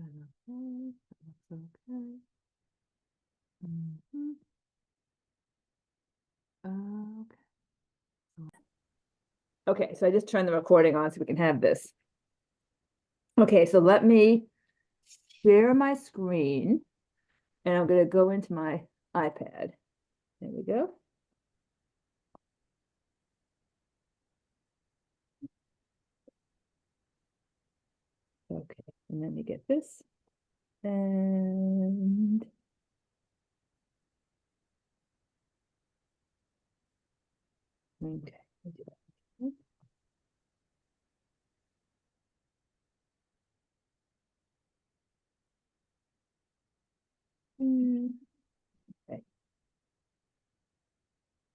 Okay, that's okay. Mhm. Okay. Okay, so I just turned the recording on so we can have this. Okay, so let me share my screen and I'm going to go into my iPad. There we go. Okay, and let me get this. And okay. Okay.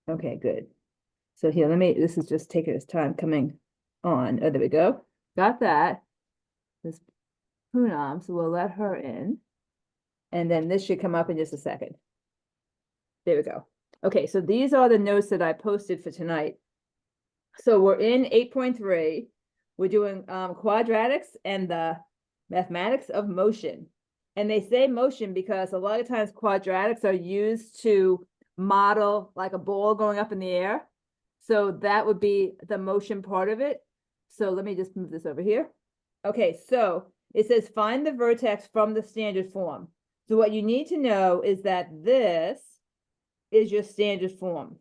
Okay, good. So here, this is just taking its time coming on. Oh, there we go. Got that. This Poonam, so we'll let her in. And then this should come up in just a second. There we go. Okay, so these are the notes that I posted for tonight. So we're in 8.3. We're doing quadratics and the mathematics of motion. And they say motion because a lot of times quadratics are used to model like a ball going up in the air. So that would be the motion part of it. So let me just move this over here. Okay, so it says find the vertex from the standard form. So what you need to know is that this is your standard form.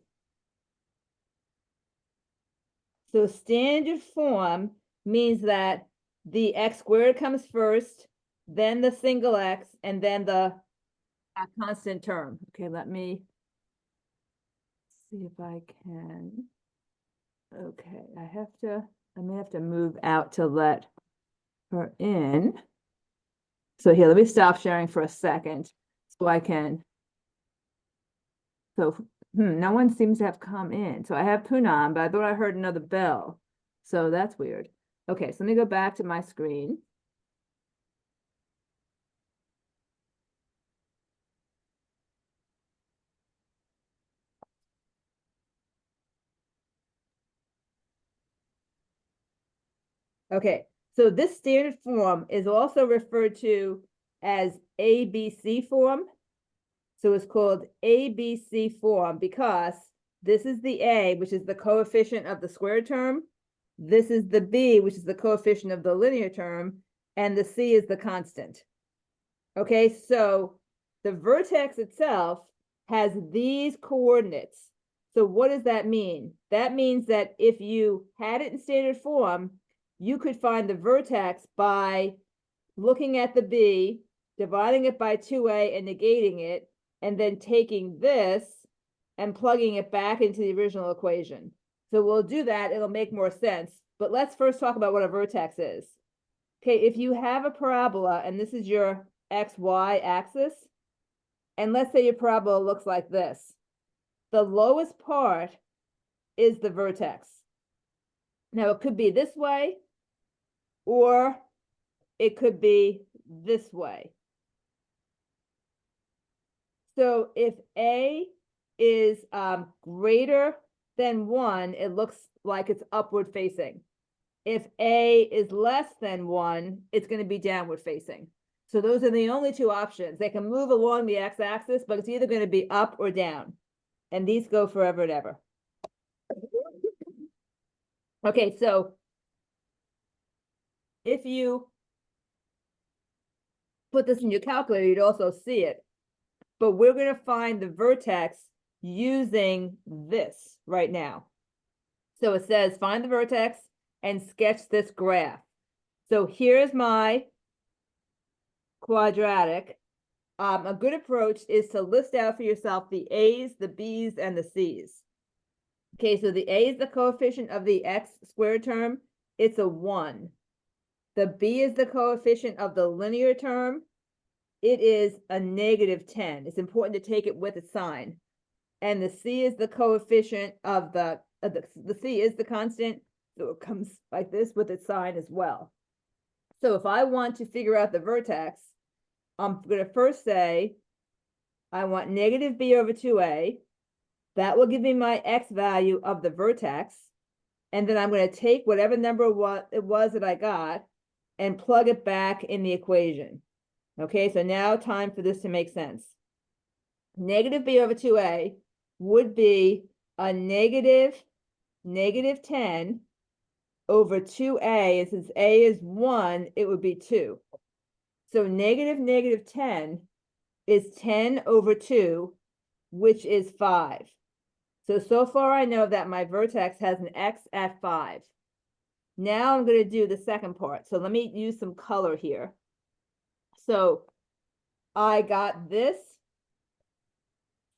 So standard form means that the x squared comes first, then the single x, and then the constant term. Okay, let me see if I can. Okay, I may have to move out to let her in. So here, let me stop sharing for a second so I can. So no one seems to have come in. So I have Poonam, but I thought I heard another bell. So that's weird. Okay, so let me go back to my screen. Okay, so this standard form is also referred to as ABC form. So it's called ABC form because this is the A, which is the coefficient of the squared term. This is the B, which is the coefficient of the linear term. And the C is the constant. Okay, so the vertex itself has these coordinates. So what does that mean? That means that if you had it in standard form, you could find the vertex by looking at the B, dividing it by 2a and negating it, and then taking this and plugging it back into the original equation. So we'll do that, it'll make more sense. But let's first talk about what a vertex is. Okay, if you have a parabola and this is your XY axis, and let's say your parabola looks like this, the lowest part is the vertex. Now it could be this way, or it could be this way. So if A is greater than 1, it looks like it's upward facing. If A is less than 1, it's going to be downward facing. So those are the only two options. They can move along the x-axis, but it's either going to be up or down. And these go forever and ever. Okay, so if you put this in your calculator, you'd also see it. But we're going to find the vertex using this right now. So it says find the vertex and sketch this graph. So here's my quadratic. A good approach is to list out for yourself the A's, the B's, and the C's. Okay, so the A is the coefficient of the x squared term. It's a 1. The B is the coefficient of the linear term. It is a -10. It's important to take it with a sign. And the C is the coefficient of the C is the constant. So it comes like this with its sign as well. So if I want to figure out the vertex, I'm going to first say, I want -b over 2a. That will give me my x value of the vertex. And then I'm going to take whatever number it was that I got and plug it back in the equation. Okay, so now time for this to make sense. Negative b over 2a would be a negative 10 over 2a, and since a is 1, it would be 2. So negative 10 is 10 over 2, which is 5. So far I know that my vertex has an x at 5. Now I'm going to do the second part. So let me use some color here. So I got this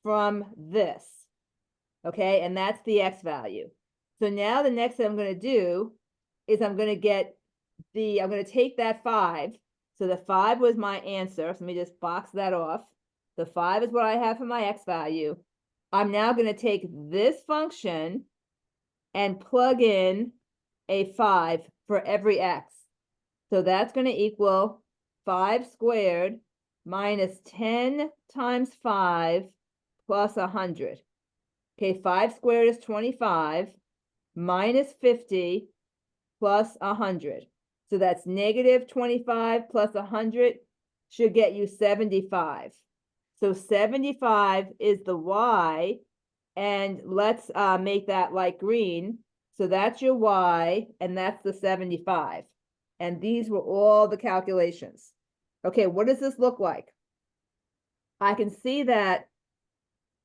from this, okay? And that's the x value. So now the next thing I'm going to do is I'm going to take that 5. So the 5 was my answer. So let me just box that off. The 5 is what I have for my x value. I'm now going to take this function and plug in a 5 for every x. So that's going to equal 5 squared minus 10 times 5 plus 100. Okay, 5 squared is 25 minus 50 plus 100. So that's negative 25 plus 100 should get you 75. So 75 is the y, and let's make that light green. So that's your y, and that's the 75. And these were all the calculations. Okay, what does this look like? I can see that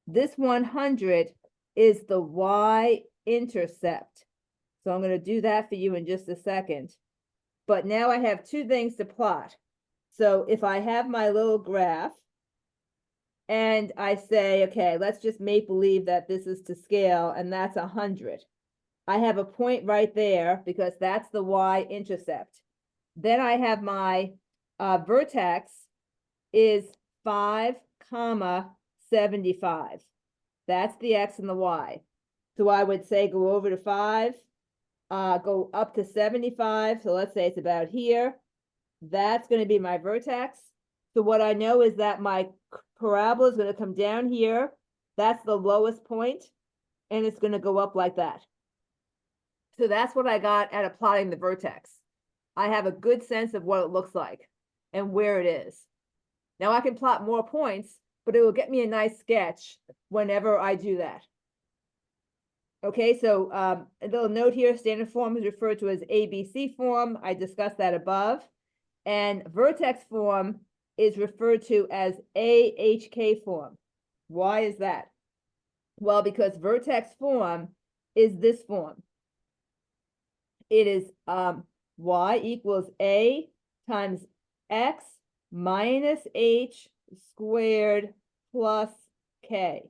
this 100 is the y-intercept. So I'm going to do that for you in just a second. But now I have two things to plot. So if I have my little graph and I say, okay, let's just make believe that this is to scale, and that's 100. I have a point right there because that's the y-intercept. Then I have my vertex is 5, 75. That's the x and the y. So I would say go over to 5, go up to 75. So let's say it's about here. That's going to be my vertex. So what I know is that my parabola is going to come down here. That's the lowest point, and it's going to go up like that. So that's what I got at plotting the vertex. I have a good sense of what it looks like and where it is. Now I can plot more points, but it will get me a nice sketch whenever I do that. Okay, so a little note here, standard form is referred to as ABC form. I discussed that above. And vertex form is referred to as AHK form. Why is that? Well, because vertex form is this form. It is y equals a times x minus h squared plus k.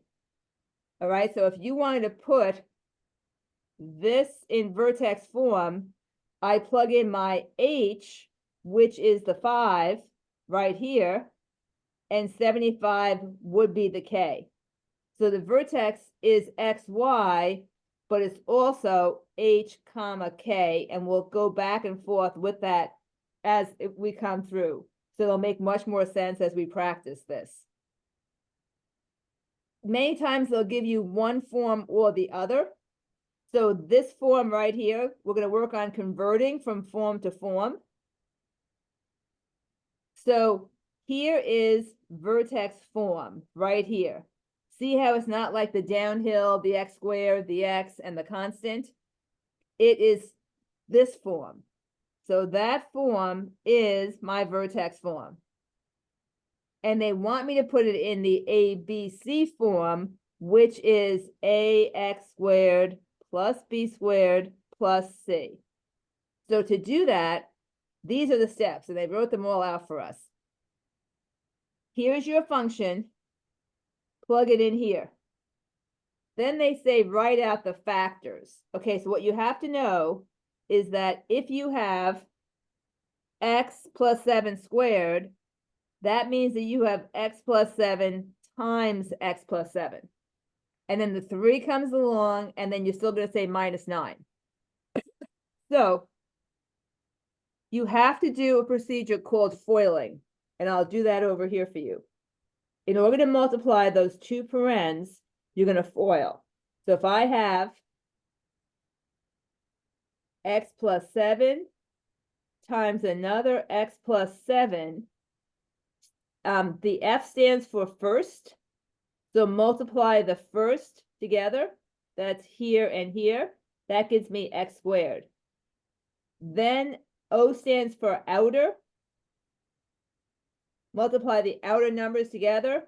All right, so if you wanted to put this in vertex form, I plug in my h, which is the 5 right here, and 75 would be the k. So the vertex is xy, but it's also h comma k, and we'll go back and forth with that as we come through. So it'll make much more sense as we practice this. Many times they'll give you one form or the other. So this form right here, we're going to work on converting from form to form. So here is vertex form right here. See how it's not like the downhill, the x squared, the x, and the constant? It is this form. So that form is my vertex form. And they want me to put it in the ABC form, which is ax squared plus b squared plus c. So to do that, these are the steps, and they wrote them all out for us. Here's your function. Plug it in here. Then they say write out the factors. Okay, so what you have to know is that if you have x plus 7 squared, that means that you have x plus 7 times x plus 7. And then the 3 comes along, and then you're still going to say minus 9. So you have to do a procedure called foiling, and I'll do that over here for you. In order to multiply those two parens, you're going to FOIL. So if I have x plus 7 times another x plus 7, the F stands for first. So multiply the first together. That's here and here. That gives me x squared. Then O stands for outer. Multiply the outer numbers together.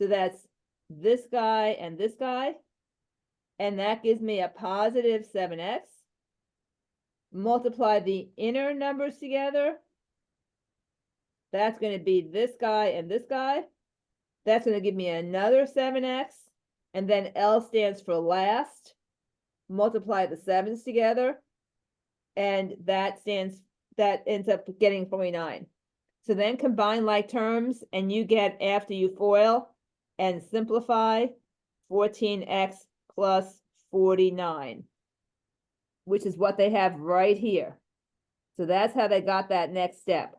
So that's this guy and this guy. And that gives me a positive 7x. Multiply the inner numbers together. That's going to be this guy and this guy. That's going to give me another 7x. And then L stands for last. Multiply the 7s together. And that ends up getting 49. So then combine like terms, and you get, after you FOIL and simplify, 14x plus 49, which is what they have right here. So that's how they got that next step.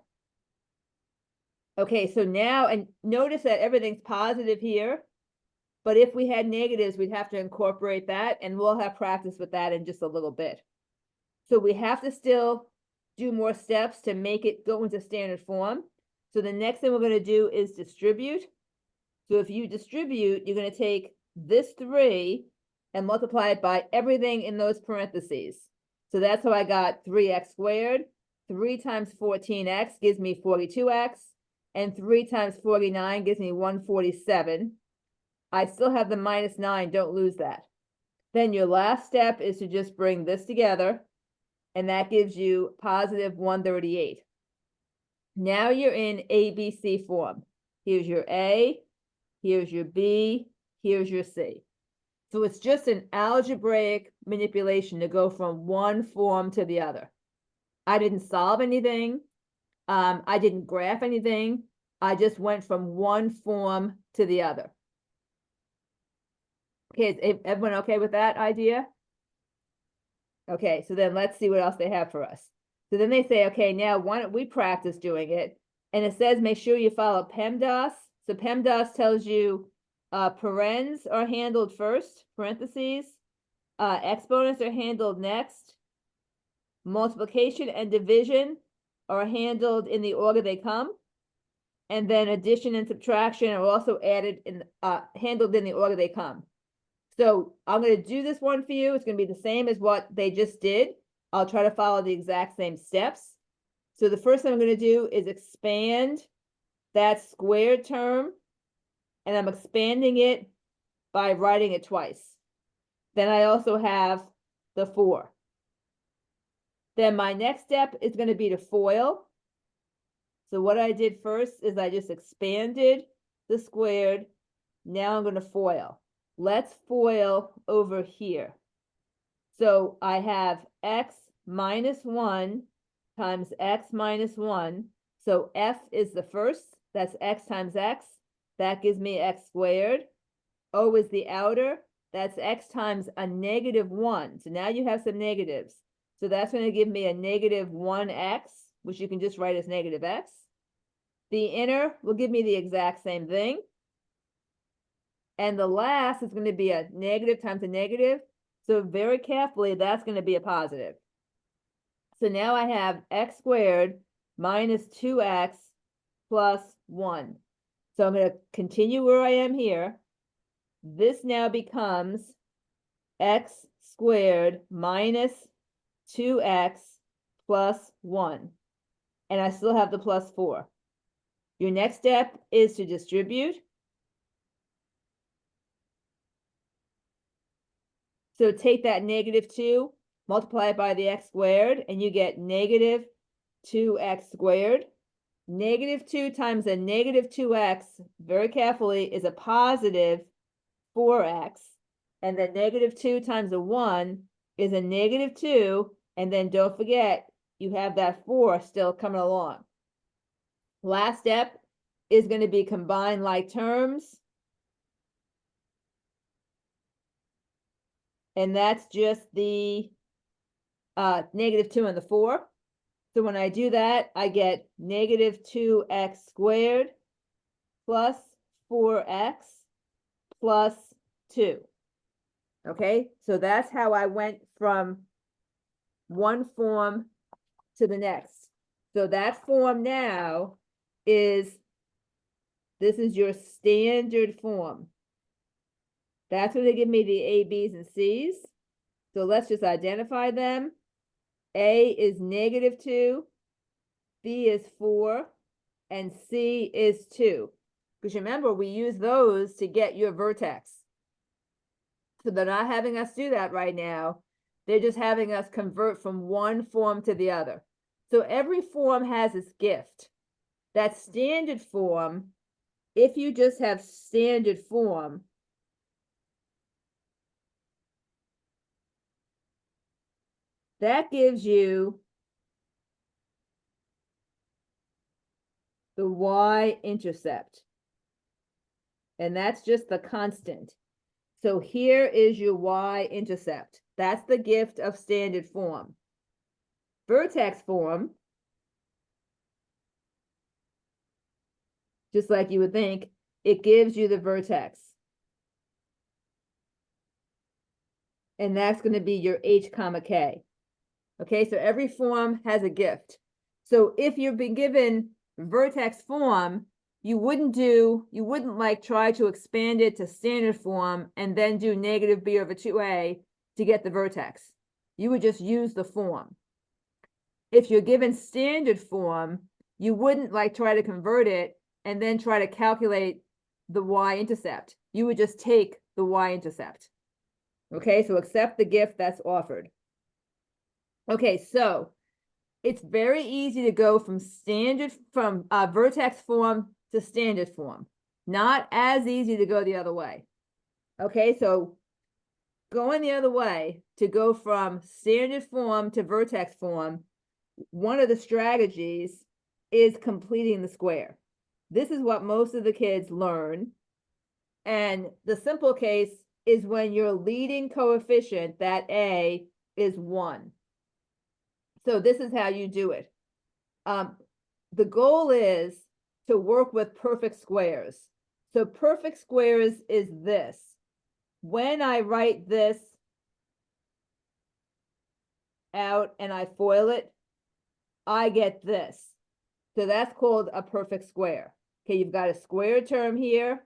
Okay, so now, and notice that everything's positive here, but if we had negatives, we'd have to incorporate that, and we'll have practice with that in just a little bit. So we have to still do more steps to make it go into standard form. So the next thing we're going to do is distribute. So if you distribute, you're going to take this 3 and multiply it by everything in those parentheses. So that's how I got 3x squared. 3 times 14x gives me 42x. And 3 times 49 gives me 147. I still have the -9, don't lose that. Then your last step is to just bring this together, and that gives you positive 138. Now you're in ABC form. Here's your A, here's your B, here's your C. So it's just an algebraic manipulation to go from one form to the other. I didn't solve anything. I didn't graph anything. I just went from one form to the other. Okay, is everyone okay with that idea? Okay, so then let's see what else they have for us. So then they say, okay, now why don't we practice doing it? And it says, make sure you follow PEMDAS. So PEMDAS tells you parens are handled first, parentheses. Exponents are handled next. Multiplication and division are handled in the order they come. And then addition and subtraction are also handled in the order they come. So I'm going to do this one for you. It's going to be the same as what they just did. I'll try to follow the exact same steps. So the first thing I'm going to do is expand that squared term, and I'm expanding it by writing it twice. Then I also have the 4. Then my next step is going to be to FOIL. So what I did first is I just expanded the squared. Now I'm going to FOIL. Let's FOIL over here. So I have x minus 1 times x minus 1. So f is the first. That's x times x. That gives me x squared. O is the outer. That's x times a -1. So now you have some negatives. So that's going to give me a -1x, which you can just write as -x. The inner will give me the exact same thing. And the last is going to be a negative times a negative. So very carefully, that's going to be a positive. So now I have x squared minus 2x plus 1. So I'm going to continue where I am here. This now becomes x squared minus 2x plus 1. And I still have the plus 4. Your next step is to distribute. So take that -2, multiply it by the x squared, and you get -2x squared. -2 times a -2x, very carefully, is a positive 4x. And then -2 times a 1 is a -2. And then don't forget, you have that 4 still coming along. Last step is going to be combine like terms. And that's just the -2 and the 4. So when I do that, I get -2x squared plus 4x plus 2. Okay, so that's how I went from one form to the next. So that form now is This is your standard form. That's when they give me the A, B's, and C's. So let's just identify them. A is -2, B is 4, and C is 2. Because remember, we use those to get your vertex. So they're not having us do that right now. They're just having us convert from one form to the other. So every form has its gift. That standard form, if you just have standard form, that gives you the y-intercept. And that's just the constant. So here is your y-intercept. That's the gift of standard form. Vertex form, just like you would think, it gives you the vertex. And that's going to be your H comma K. Okay, so every form has a gift. So if you've been given vertex form, you wouldn't like try to expand it to standard form and then do -b/2a to get the vertex. You would just use the form. If you're given standard form, you wouldn't like try to convert it and then try to calculate the y-intercept. You would just take the y-intercept. Okay, so accept the gift that's offered. Okay, so it's very easy to go from vertex form to standard form. Not as easy to go the other way. Okay, so going the other way to go from standard form to vertex form, one of the strategies is completing the square. This is what most of the kids learn. And the simple case is when your leading coefficient, that A, is 1. So this is how you do it. The goal is to work with perfect squares. So perfect squares is this. When I write this out and I FOIL it, I get this. So that's called a perfect square. Okay, you've got a square term here,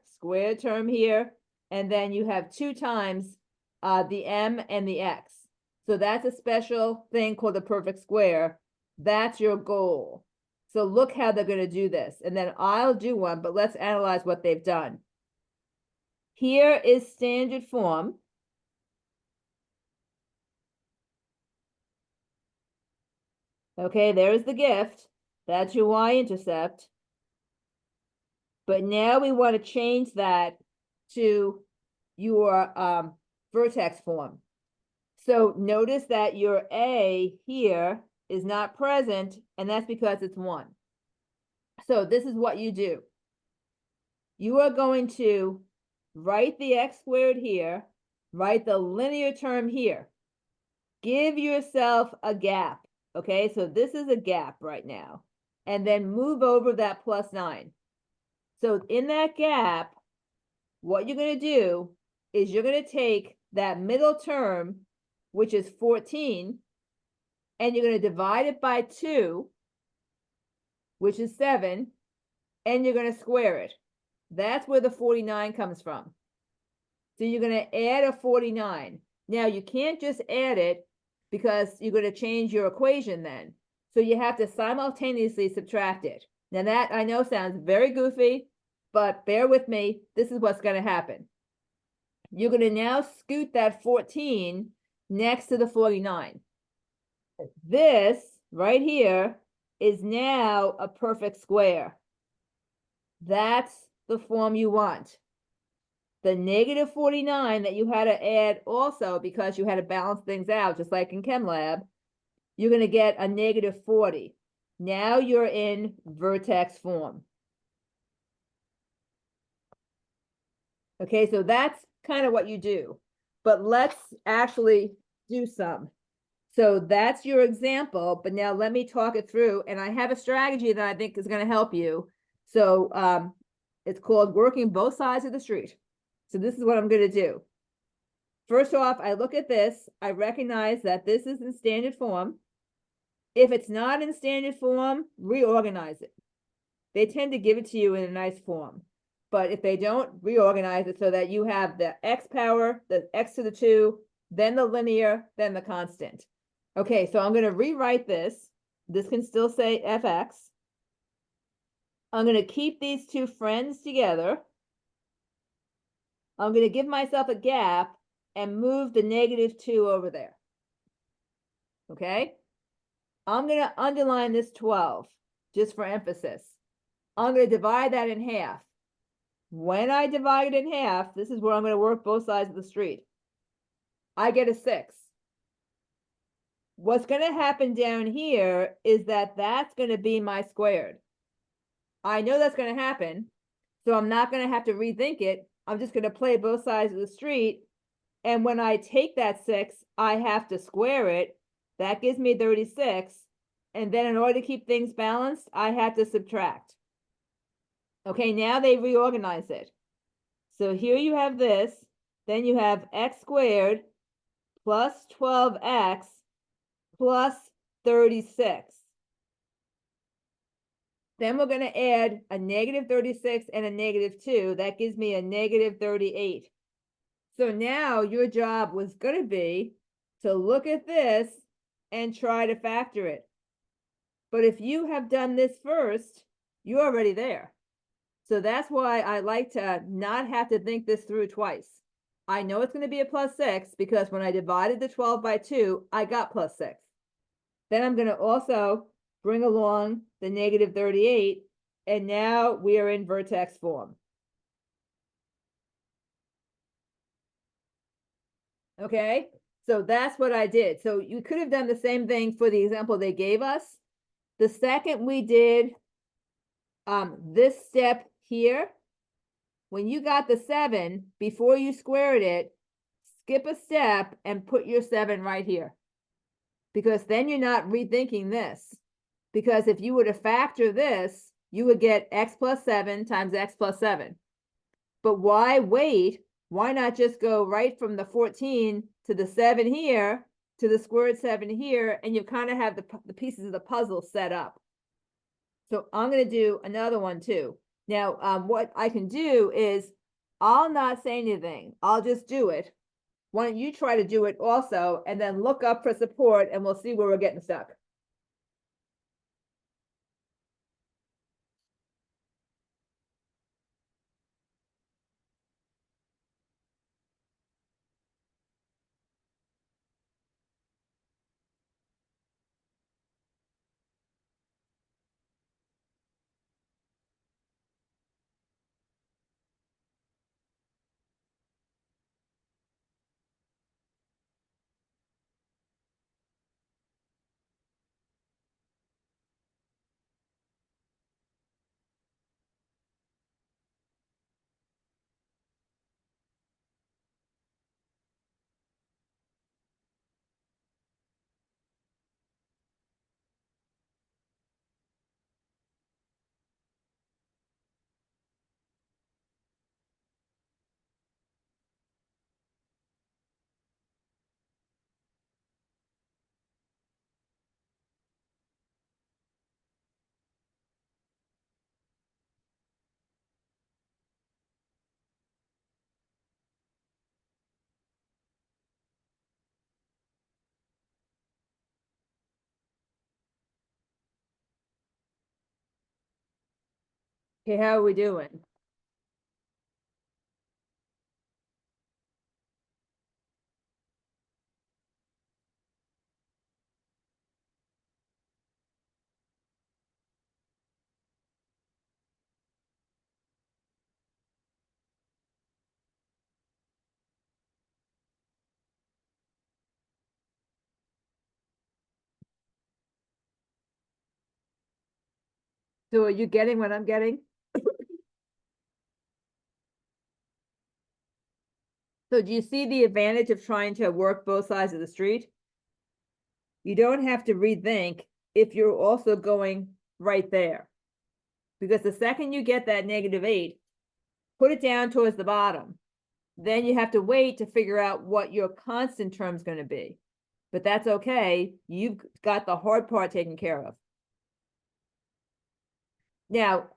and then you have 2 times the m and the x. So that's a special thing called a perfect square. That's your goal. So look how they're going to do this. And then I'll do one, but let's analyze what they've done. Here is standard form. Okay, there's the gift. That's your y-intercept. But now we want to change that to your vertex form. So notice that your A here is not present, and that's because it's 1. So this is what you do. You are going to write the x squared here, write the linear term here. Give yourself a gap, okay? So this is a gap right now. And then move over that +9. So in that gap, what you're going to do is you're going to take that middle term, which is 14, and you're going to divide it by 2, which is 7, and you're going to square it. That's where the 49 comes from. So you're going to add a 49. Now, you can't just add it because you're going to change your equation then. So you have to simultaneously subtract it. Now, that I know sounds very goofy, but bear with me. This is what's going to happen. You're going to now scoot that 14 next to the 49. This right here is now a perfect square. That's the form you want. The -49 that you had to add also because you had to balance things out, just like in Chem Lab, you're going to get a -40. Now you're in vertex form. Okay, so that's kind of what you do. But let's actually do some. So that's your example, but now let me talk it through. And I have a strategy that I think is going to help you. So it's called working both sides of the street. So this is what I'm going to do. First off, I look at this. I recognize that this is in standard form. If it's not in standard form, reorganize it. They tend to give it to you in a nice form. But if they don't, reorganize it so that you have the x power, the x to the 2, then the linear, then the constant. Okay, so I'm going to rewrite this. This can still say fx. I'm going to keep these two friends together. I'm going to give myself a gap and move the -2 over there. Okay? I'm going to underline this 12, just for emphasis. I'm going to divide that in half. When I divide it in half, this is where I'm going to work both sides of the street. I get a 6. What's going to happen down here is that that's going to be my squared. I know that's going to happen, so I'm not going to have to rethink it. I'm just going to play both sides of the street. And when I take that 6, I have to square it. That gives me 36. And then in order to keep things balanced, I have to subtract. Okay, now they reorganize it. So here you have this. Then you have x squared plus 12x plus 36. Then we're going to add a -36 and a -2. That gives me a -38. So now your job was going to be to look at this and try to factor it. But if you have done this first, you're already there. So that's why I like to not have to think this through twice. I know it's going to be a +6 because when I divided the 12 by 2, I got +6. Then I'm going to also bring along the -38, and now we are in vertex form. Okay, so that's what I did. So you could have done the same thing for the example they gave us. The second we did this step here, when you got the 7, before you squared it, skip a step and put your 7 right here. Because then you're not rethinking this. Because if you were to factor this, you would get x plus 7 times x plus 7. But why wait? Why not just go right from the 14 to the 7 here, to the squared 7 here, and you kind of have the pieces of the puzzle set up. So I'm going to do another one too. Now, what I can do is I'll not say anything. I'll just do it. Why don't you try to do it also, and then look up for support, and we'll see where we're getting stuck. Okay, how are we doing? So are you getting what I'm getting? So do you see the advantage of trying to work both sides of the street? You don't have to rethink if you're also going right there. Because the second you get that -8, put it down towards the bottom. Then you have to wait to figure out what your constant term is going to be. But that's okay. You've got the hard part taken care of. Now,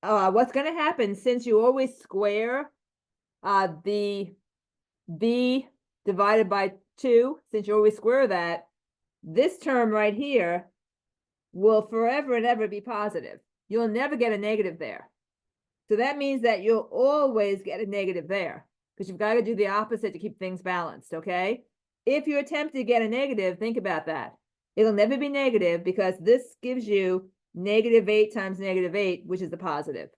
what's going to happen, since you always square the b divided by 2, since you always square that, this term right here will forever and ever be positive. You'll never get a negative there. So that means that you'll always get a negative there, because you've got to do the opposite to keep things balanced, okay? If you attempt to get a negative, think about that. It'll never be negative, because this gives you -8 times -8, which is a positive.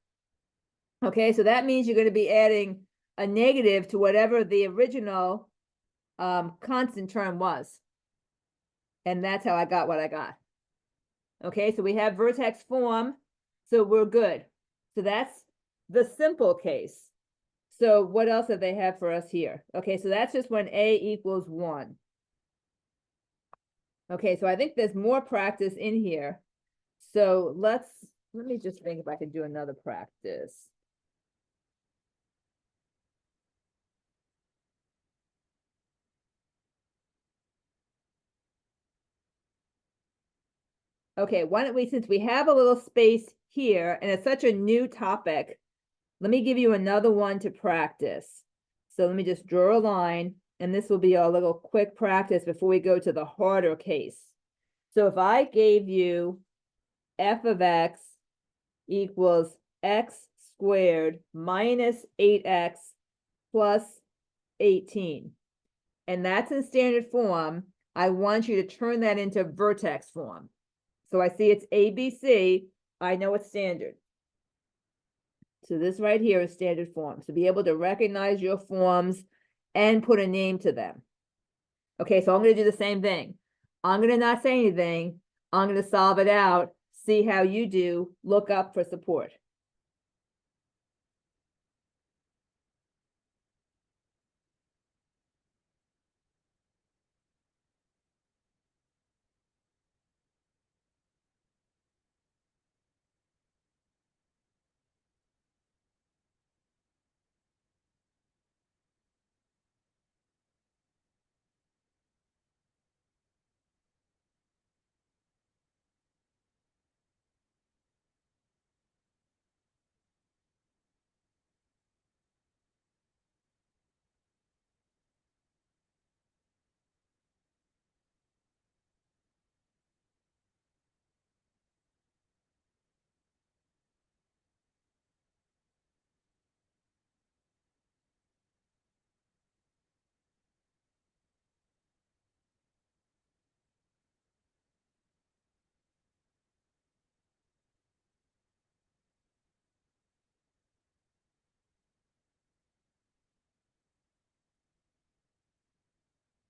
Okay, so that means you're going to be adding a negative to whatever the original constant term was. And that's how I got what I got. Okay, so we have vertex form, so we're good. So that's the simple case. So what else do they have for us here? Okay, so that's just when A equals 1. Okay, so I think there's more practice in here. So let me just think if I could do another practice. Okay, why don't we, since we have a little space here and it's such a new topic, let me give you another one to practice. So let me just draw a line, and this will be a little quick practice before we go to the harder case. So if I gave you f of x equals x squared minus 8x plus 18, and that's in standard form, I want you to turn that into vertex form. So I see it's ABC, I know it's standard. So this right here is standard form. So be able to recognize your forms and put a name to them. Okay, so I'm going to do the same thing. I'm going to not say anything. I'm going to solve it out, see how you do, look up for support.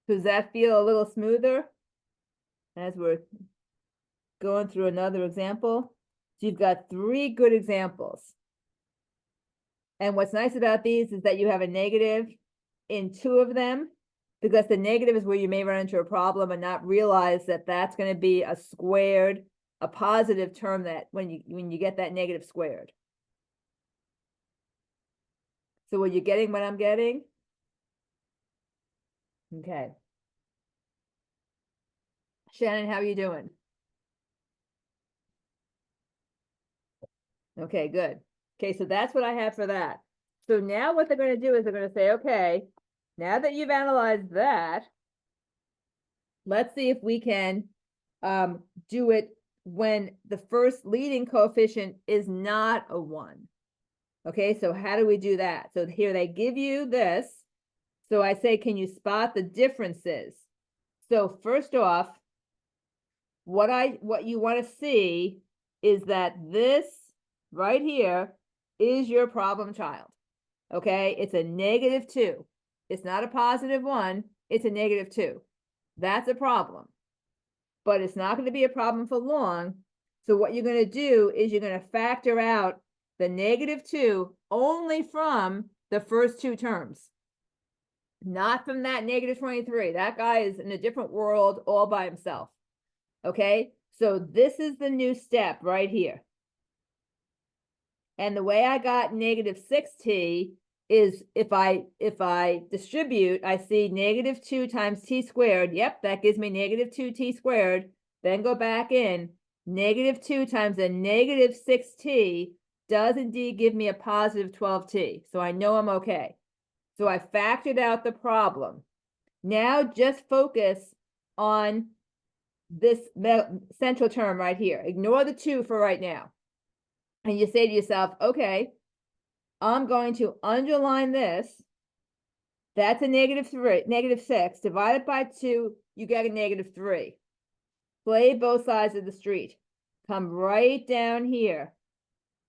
Does that feel a little smoother as we're going through another example? So you've got 3 good examples. And what's nice about these is that you have a negative in 2 of them, because the negative is where you may run into a problem and not realize that that's going to be a squared, a positive term that when you get that negative squared. So are you getting what I'm getting? Okay. Shannon, how are you doing? Okay, good. Okay, so that's what I have for that. So now what they're going to do is they're going to say, okay, now that you've analyzed that, let's see if we can do it when the first leading coefficient is not a 1. Okay, so how do we do that? So here they give you this. So I say, can you spot the differences? So first off, what you want to see is that this right here is your problem child. Okay, it's a -2. It's not a +1, it's a -2. That's a problem. But it's not going to be a problem for long. So what you're going to do is you're going to factor out the -2 only from the first 2 terms, not from that -23. That guy is in a different world all by himself. Okay, so this is the new step right here. And the way I got -6t is if I distribute, I see -2 times t squared. Yep, that gives me -2t squared. Then go back in, -2 times a -6t does indeed give me a positive 12t. So I know I'm okay. So I factored out the problem. Now just focus on this central term right here. Ignore the 2 for right now. And you say to yourself, okay, I'm going to underline this. That's a negative 6. Divided by 2, you get a negative 3. Play both sides of the street. Come right down here.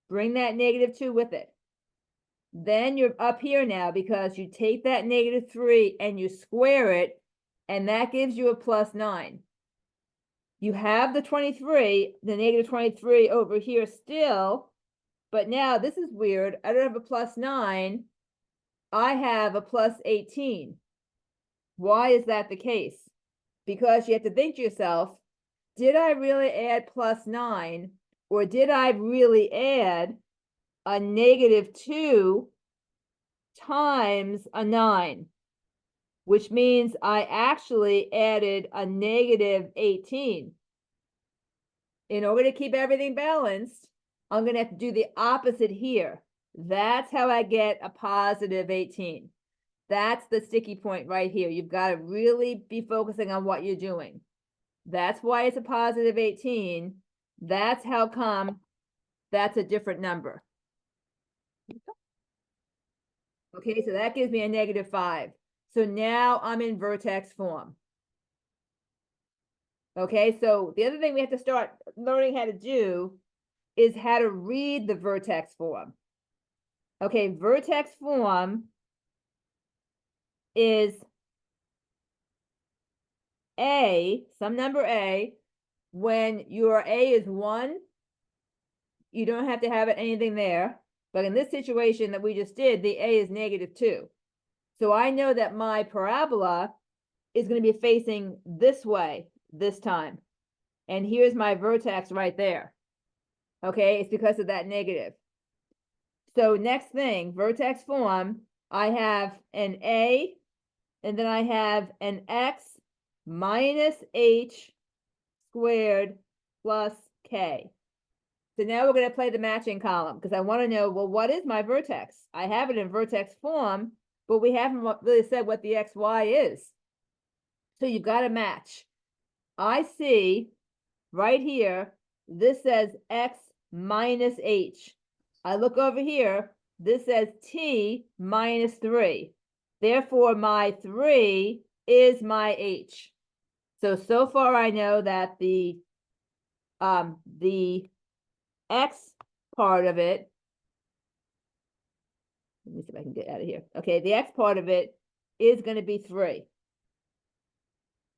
Bring that negative 2 with it. Then you're up here now because you take that negative 3 and you square it, and that gives you a plus 9. You have the 23, the negative 23 over here still, but now this is weird. I don't have a plus 9. I have a plus 18. Why is that the case? Because you have to think to yourself, did I really add plus 9, or did I really add a negative 2 times a 9? Which means I actually added a negative 18. In order to keep everything balanced, I'm going to have to do the opposite here. That's how I get a positive 18. That's the sticky point right here. You've got to really be focusing on what you're doing. That's why it's a positive 18. That's how come that's a different number. Okay, so that gives me a negative 5. So now I'm in vertex form. Okay, so the other thing we have to start learning how to do is how to read the vertex form. Okay, vertex form is A, some number A. When your A is 1, you don't have to have anything there. But in this situation that we just did, the A is negative 2. So I know that my parabola is going to be facing this way this time. And here's my vertex right there. Okay, it's because of that negative. So next thing, vertex form, I have an A, and then I have an X minus H squared plus K. So now we're going to play the matching column because I want to know, well, what is my vertex? I have it in vertex form, but we haven't really said what the XY is. So you've got to match. I see right here, this says X minus H. I look over here, this says T minus 3. Therefore, my 3 is my H. So far I know that the X part of it, let me see if I can get out of here. Okay, the X part of it is going to be 3.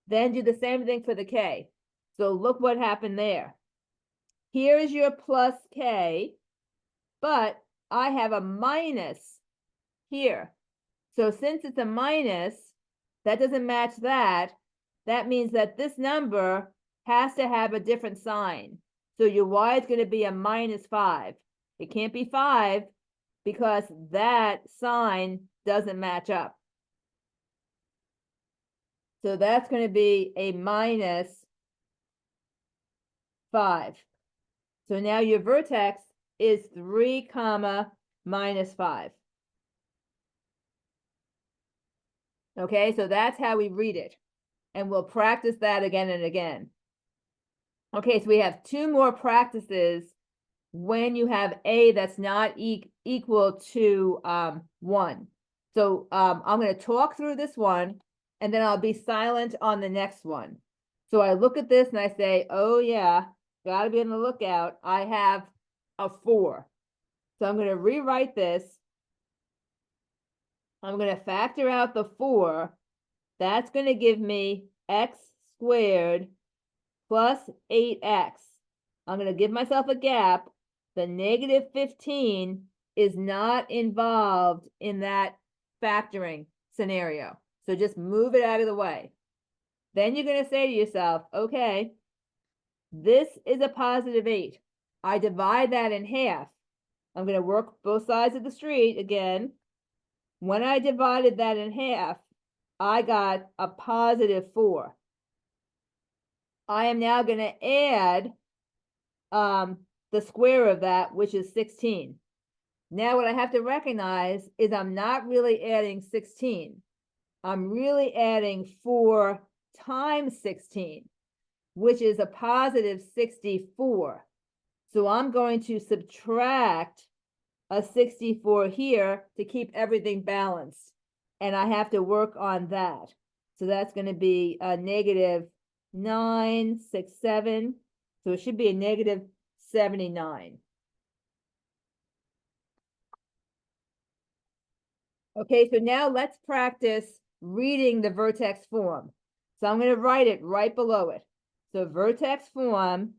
Then do the same thing for the K. So look what happened there. Here is your plus K, but I have a minus here. So since it's a minus, that doesn't match that. That means that this number has to have a different sign. So your Y is going to be a minus 5. It can't be 5 because that sign doesn't match up. So that's going to be a minus 5. So now your vertex is 3 comma minus 5. Okay, so that's how we read it. And we'll practice that again and again. Okay, so we have 2 more practices when you have A that's not equal to 1. So I'm going to talk through this one, and then I'll be silent on the next one. So I look at this and I say, oh yeah, got to be on the lookout. I have a 4. So I'm going to rewrite this. I'm going to factor out the 4. That's going to give me x squared plus 8x. I'm going to give myself a gap. The negative 15 is not involved in that factoring scenario. So just move it out of the way. Then you're going to say to yourself, okay, this is a positive 8. I divide that in half. I'm going to work both sides of the street again. When I divided that in half, I got a positive 4. I am now going to add the square of that, which is 16. Now what I have to recognize is I'm not really adding 16. I'm really adding 4 times 16, which is a positive 64. So I'm going to subtract a 64 here to keep everything balanced. And I have to work on that. So that's going to be a negative 967. So it should be a negative 79. Okay, so now let's practice reading the vertex form. So I'm going to write it right below it. So vertex form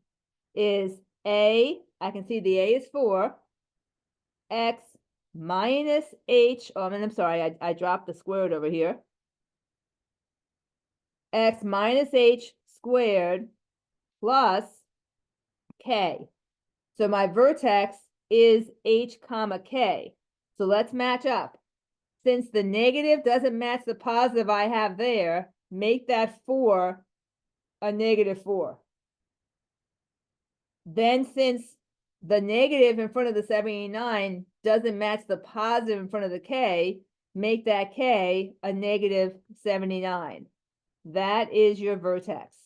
is A, I can see the A is 4, X minus H, oh, I'm sorry, I dropped the square root over here. X minus H squared plus K. So my vertex is H comma K. So let's match up. Since the negative doesn't match the positive I have there, make that 4 a negative 4. Then since the negative in front of the 79 doesn't match the positive in front of the K, make that K a negative 79. That is your vertex.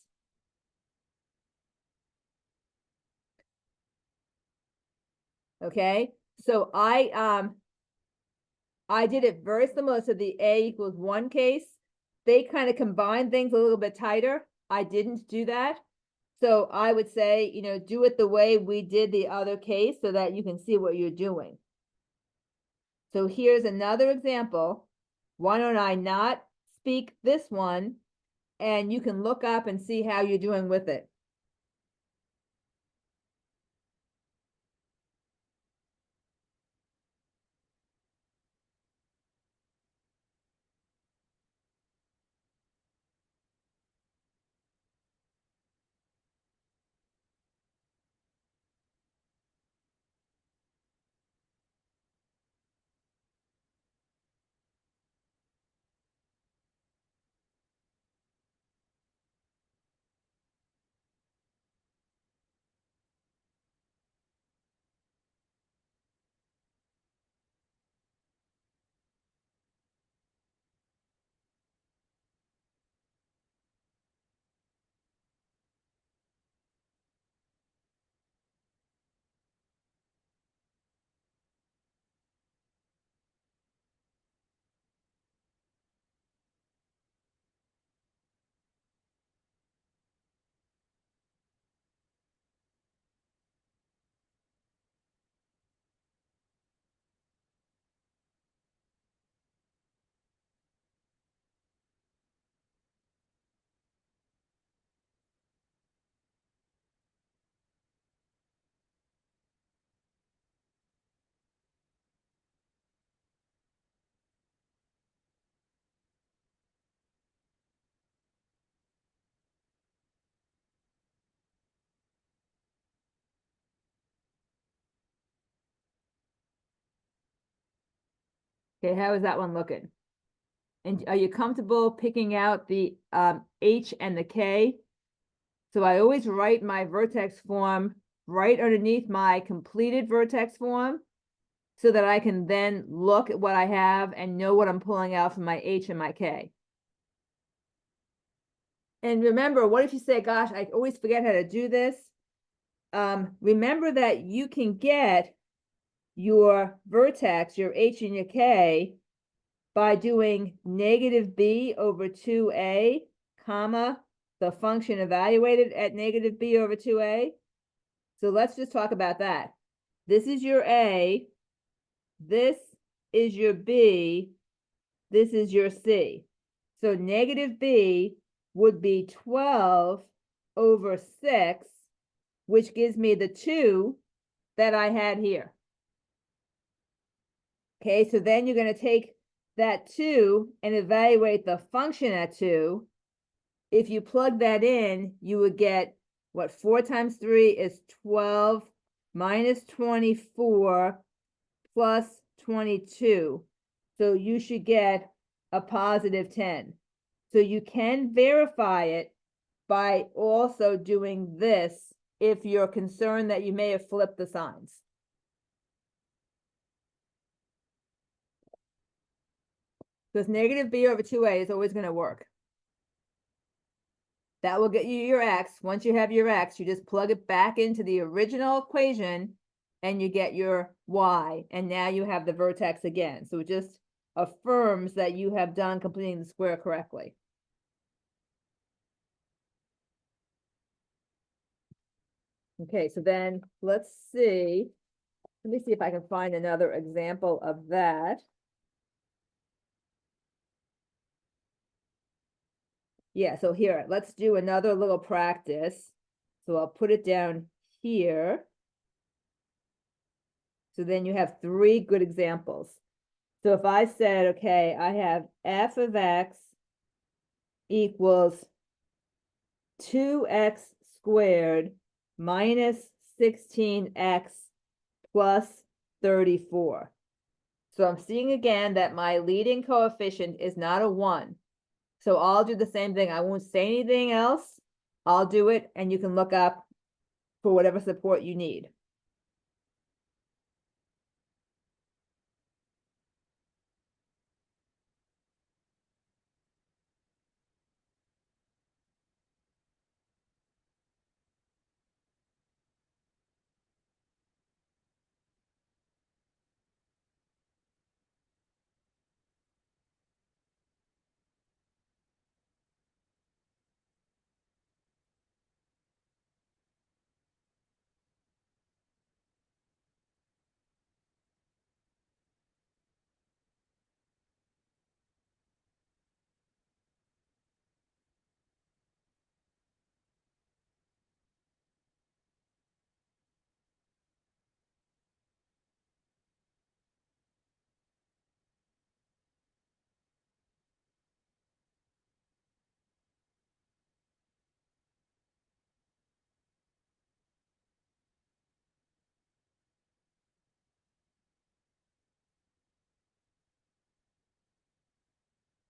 Okay, so I did it very similar to the A equals 1 case. They kind of combine things a little bit tighter. I didn't do that. So I would say, do it the way we did the other case so that you can see what you're doing. So here's another example. Why don't I not speak this one and you can look up and see how you're doing with it. Okay, how is that one looking? And are you comfortable picking out the H and the K? So I always write my vertex form right underneath my completed vertex form so that I can then look at what I have and know what I'm pulling out from my H and my K. And remember, what if you say, gosh, I always forget how to do this? Remember that you can get your vertex, your H and your K, by doing negative B over 2A, comma, the function evaluated at negative B over 2A. So let's just talk about that. This is your A, this is your B, this is your C. So negative B would be 12 over 6, which gives me the 2 that I had here. Okay, so then you're going to take that 2 and evaluate the function at 2. If you plug that in, you would get what 4 times 3 is 12 minus 24 plus 22. So you should get a positive 10. So you can verify it by also doing this if you're concerned that you may have flipped the signs. Because negative b over 2a is always going to work. That will get you your x. Once you have your x, you just plug it back into the original equation and you get your y. And now you have the vertex again. So it just affirms that you have done completing the square correctly. Okay, so then let's see. Let me see if I can find another example of that. Yeah, so here, let's do another little practice. So I'll put it down here. So then you have 3 good examples. So if I said, okay, I have f of x equals 2x squared minus 16x plus 34. So I'm seeing again that my leading coefficient is not a 1. So I'll do the same thing. I won't say anything else. I'll do it, and you can look up for whatever support you need.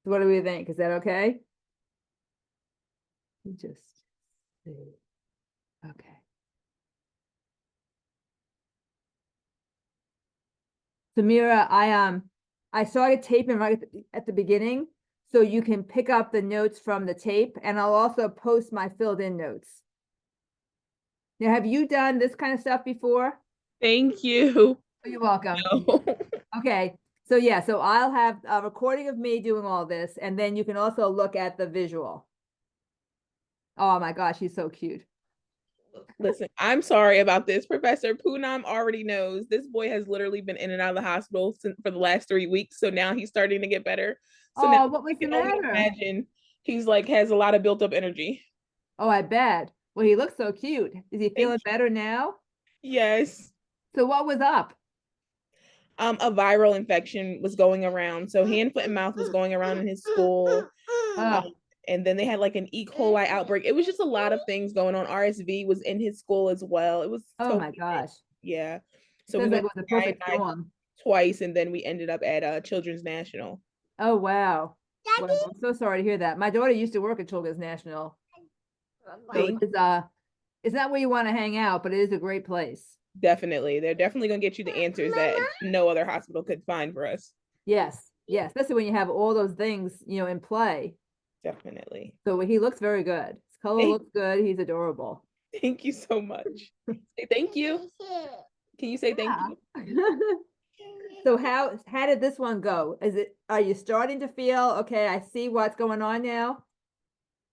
So what do we think? Is that okay? Just see. Okay. Samira, I started taping right at the beginning, so you can pick up the notes from the tape, and I'll also post my filled in notes. Now, have you done this kind of stuff before? Thank you. Oh, you're welcome. No. Okay, so yeah, so I'll have a recording of me doing all this, and then you can also look at the visual. Oh my gosh, he's so cute. Listen, I'm sorry about this. Professor Poonam already knows this boy has literally been in and out of the hospital for the last 3 weeks. So now he's starting to get better. So now Oh, what I was the can only matter? imagine he's like has a lot of built up energy. Oh, I bet. Well, he looks so cute. Is he feeling better now? Yes. So what was up? A viral infection was going around. So hand, foot, and mouth was going around in his school. And then they had like an E. coli outbreak. It was just a lot of things going on. RSV was in his school as well. It was Oh my gosh. yeah. So Sounds we like went it was a perfect to storm. twice, and then we ended up at Children's National. Oh wow. Well, I'm so sorry to hear that. My daughter used to work at Children's National. So it's not where you want to hang out, but it is a great place. Definitely. They're definitely going to get you the answers that no other hospital could find for us. Yes, yes, especially when you have all those things, in play. Definitely. So he looks very good. His color looks good. He's adorable. Thank you so much. Say thank you. Can you say thank you? So how did this one go? Are you starting to feel okay? I see what's going on now.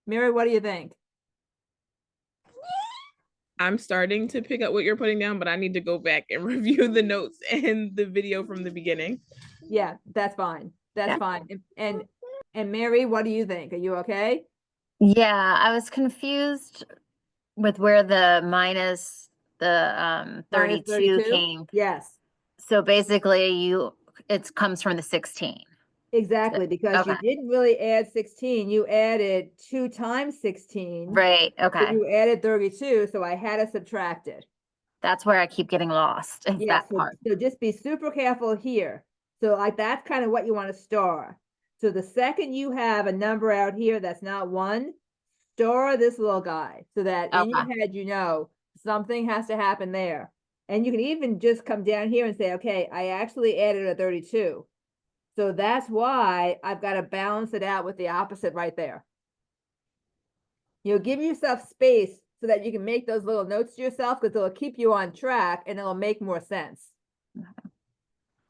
Mary, what do you think? I'm starting to pick up what you're putting down, but I need to go back and review the notes and the video from the beginning. Yeah, that's fine. That's fine. And Mary, what do you think? Are you okay? Yeah, I was confused with where the minus the 32 came. Yes. So basically it comes from the 16. Exactly, because you Okay. didn't really add 16. You added 2 times 16. Right. So Okay. you added 32, so I had to subtract it. That's where I keep getting lost, is Yeah, that part. so just be super careful here. So like that's kind of what you want to star. So the second you have a number out here that's not 1, star this little guy so that in your head you know something has to happen there. And you can even just come down here and say, okay, I actually added a 32. So that's why I've got to balance it out with the opposite right there. Give yourself space so that you can make those little notes to yourself, because it'll keep you on track and it'll make more sense.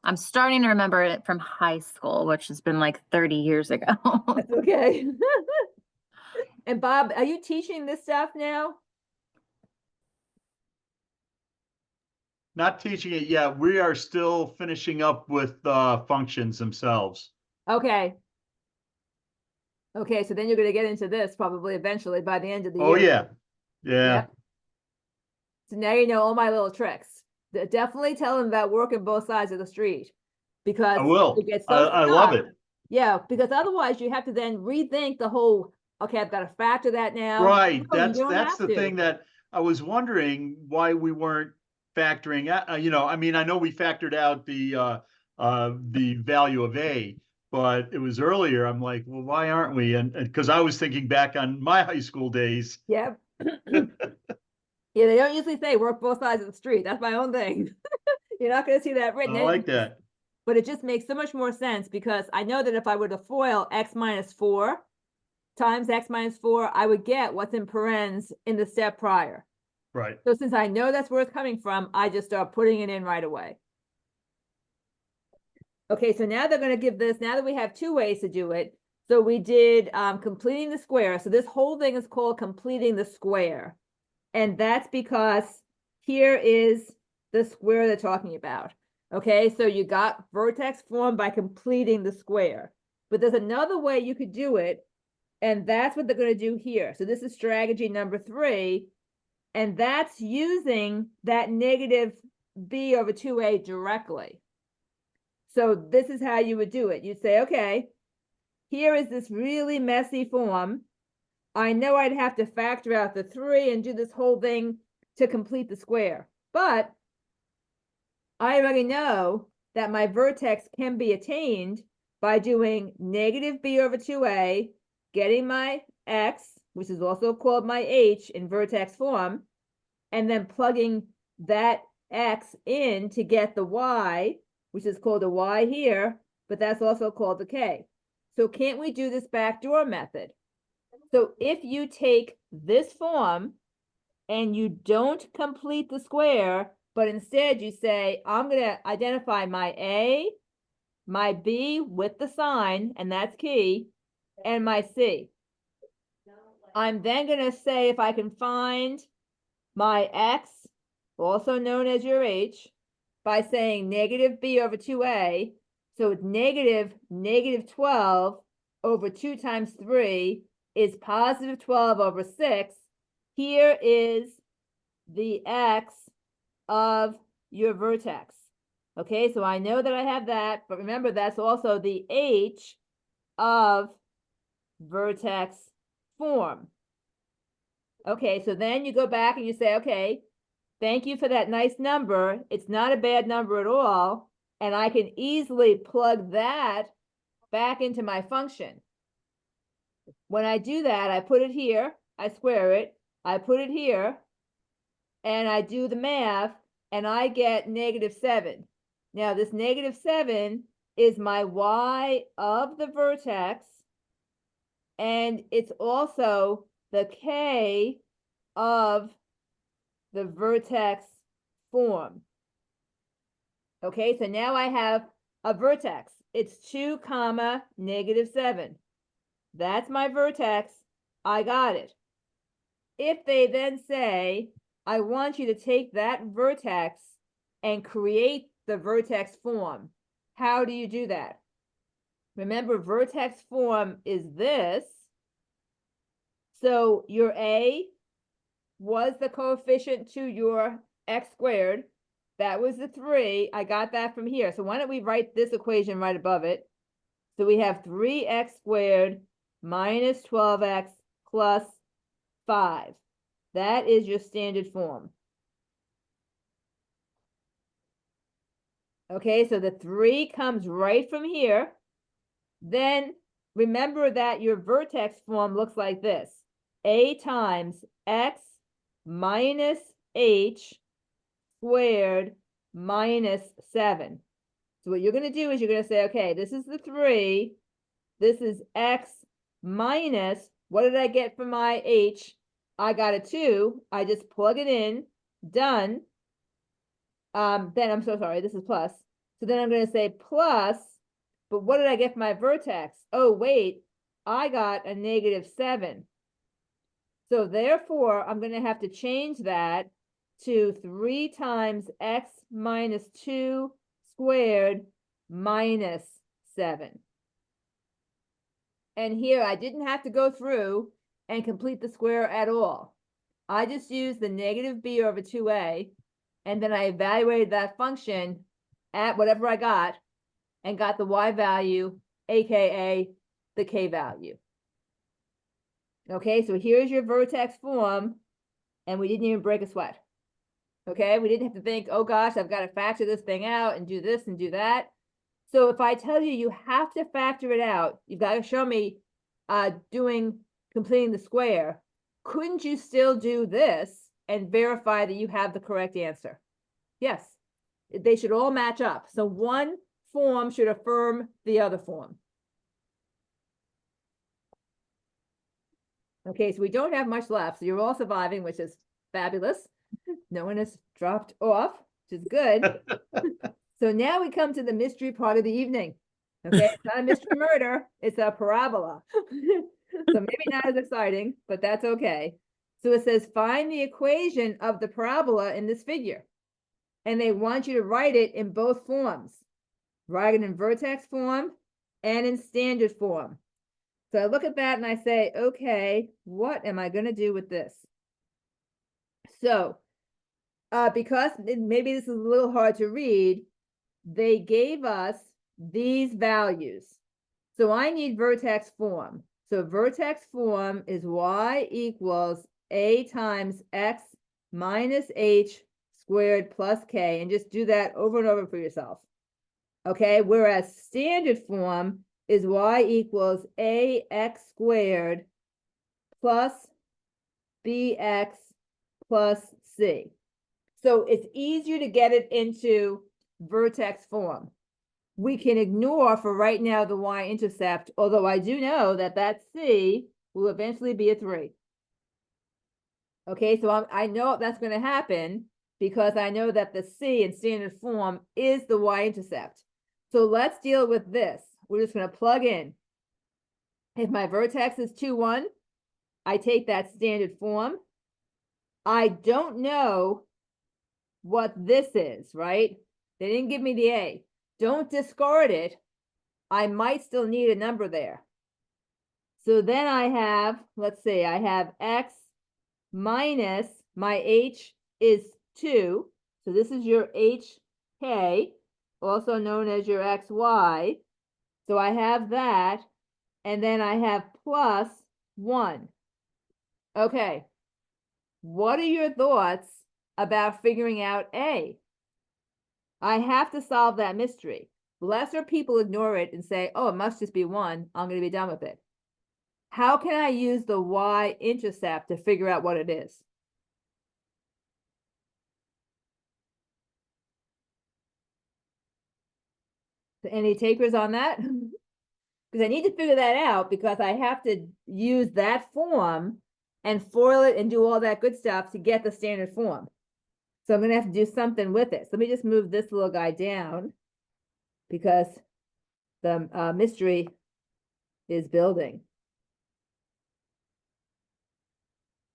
I'm starting to remember it from high school, which has been like 30 years ago. That's okay. And Bob, are you teaching this stuff now? Not teaching it yet. We are still finishing up with functions themselves. Okay. Okay, so then you're going to get into this probably eventually by the end of the year. Oh, yeah. Yeah. Yep. So now you know all my little tricks. Definitely tell them about working both sides of the street, because I will. it gets so I love stuck. it. Yeah, because otherwise you have to then rethink the whole, okay, I've got to factor that now. Right. No, you don't That's have the to. thing that I was wondering why we weren't factoring out. I mean, I know we factored out the value of A, but it was earlier. I'm like, well, why aren't we? And because I was thinking back on my high school days. Yep. Yeah, they don't usually say work both sides of the street. That's my own thing. You're not going to see that written I in. like that. But it just makes so much more sense, because I know that if I were to FOIL x minus 4 times x minus 4, I would get what's in parens in the step prior. Right. So since I know that's where it's coming from, I just start putting it in right away. Okay, so now they're going to give this, now that we have two ways to do it. So we did completing the square. So this whole thing is called completing the square. And that's because here is the square they're talking about. Okay, so you got vertex form by completing the square. But there's another way you could do it, and that's what they're going to do here. So this is strategy number 3, and that's using that negative b over 2a directly. So this is how you would do it. You'd say, okay, here is this really messy form. I know I'd have to factor out the 3 and do this whole thing to complete the square. But I already know that my vertex can be attained by doing negative b over 2a, getting my x, which is also called my h in vertex form, and then plugging that x in to get the y, which is called a y here, but that's also called a k. So can't we do this backdoor method? So if you take this form and you don't complete the square, but instead you say, I'm going to identify my A, my B with the sign, and that's key, and my C. I'm then going to say if I can find my X, also known as your H, by saying negative B over 2A. So it's negative 12 over 2 times 3 is positive 12 over 6. Here is the X of your vertex. Okay, so I know that I have that, but remember that's also the H of vertex form. Okay, so then you go back and you say, okay, thank you for that nice number. It's not a bad number at all. And I can easily plug that back into my function. When I do that, I put it here, I square it, I put it here, and I do the math, and I get -7. Now, this -7 is my y of the vertex, and it's also the k of the vertex form. Okay, so now I have a vertex. It's 2, -7. That's my vertex. I got it. If they then say, I want you to take that vertex and create the vertex form, how do you do that? Remember, vertex form is this. So your A was the coefficient to your x squared. That was the 3. I got that from here. So why don't we write this equation right above it? So we have 3x squared minus 12x plus 5. That is your standard form. Okay, so the 3 comes right from here. Then remember that your vertex form looks like this. A times x minus h squared minus 7. So what you're gonna do is you're gonna say, okay, this is the 3, this is x minus, what did I get for my h? I got a 2, I just plug it in, done. Then I'm so sorry, this is plus. So then I'm gonna say plus, but what did I get for my vertex? Oh, wait, I got a -7. So therefore, I'm gonna have to change that to 3 times x minus 2 squared minus 7. And here I didn't have to go through and complete the square at all. I just used the -b over 2a, and then I evaluated that function at whatever I got and got the y value, aka the k value. Okay, so here's your vertex form, and we didn't even break a sweat. Okay, we didn't have to think, oh gosh, I've got to factor this thing out and do this and do that. So if I tell you you have to factor it out, you've got to show me completing the square. Couldn't you still do this and verify that you have the correct answer? Yes, they should all match up. So one form should affirm the other form. Okay, so we don't have much left. So you're all surviving, which is fabulous. No one has dropped off, which is good. So now we come to the mystery part of the evening. Okay, it's not a mystery murder, it's a parabola. So maybe not as exciting, but that's okay. So it says, find the equation of the parabola in this figure. And they want you to write it in both forms. Write it in vertex form and in standard form. So I look at that and I say, okay, what am I going to do with this? So, because maybe this is a little hard to read, they gave us these values. So I need vertex form. So vertex form is y equals a times x minus h squared plus k, and just do that over and over for yourself. Okay, whereas standard form is y equals ax squared plus bx plus c. So it's easier to get it into vertex form. We can ignore for right now the y-intercept, although I do know that that c will eventually be a 3. Okay, so I know that's going to happen because I know that the c in standard form is the y-intercept. So let's deal with this. We're just going to plug in. If my vertex is 2, 1, I take that standard form. I don't know what this is, right? They didn't give me the a. Don't discard it. I might still need a number there. So then I have, let's see, I have x minus my h is 2. So this is your hk, also known as your xy. So I have that, and then I have plus 1. Okay, what are your thoughts about figuring out a? I have to solve that mystery. Lesser people ignore it and say, oh, it must just be 1. I'm going to be done with it. How can I use the y-intercept to figure out what it is? Any takers on that? Because I need to figure that out because I have to use that form and FOIL it and do all that good stuff to get the standard form. So I'm going to have to do something with it. So let me just move this little guy down because the mystery is building.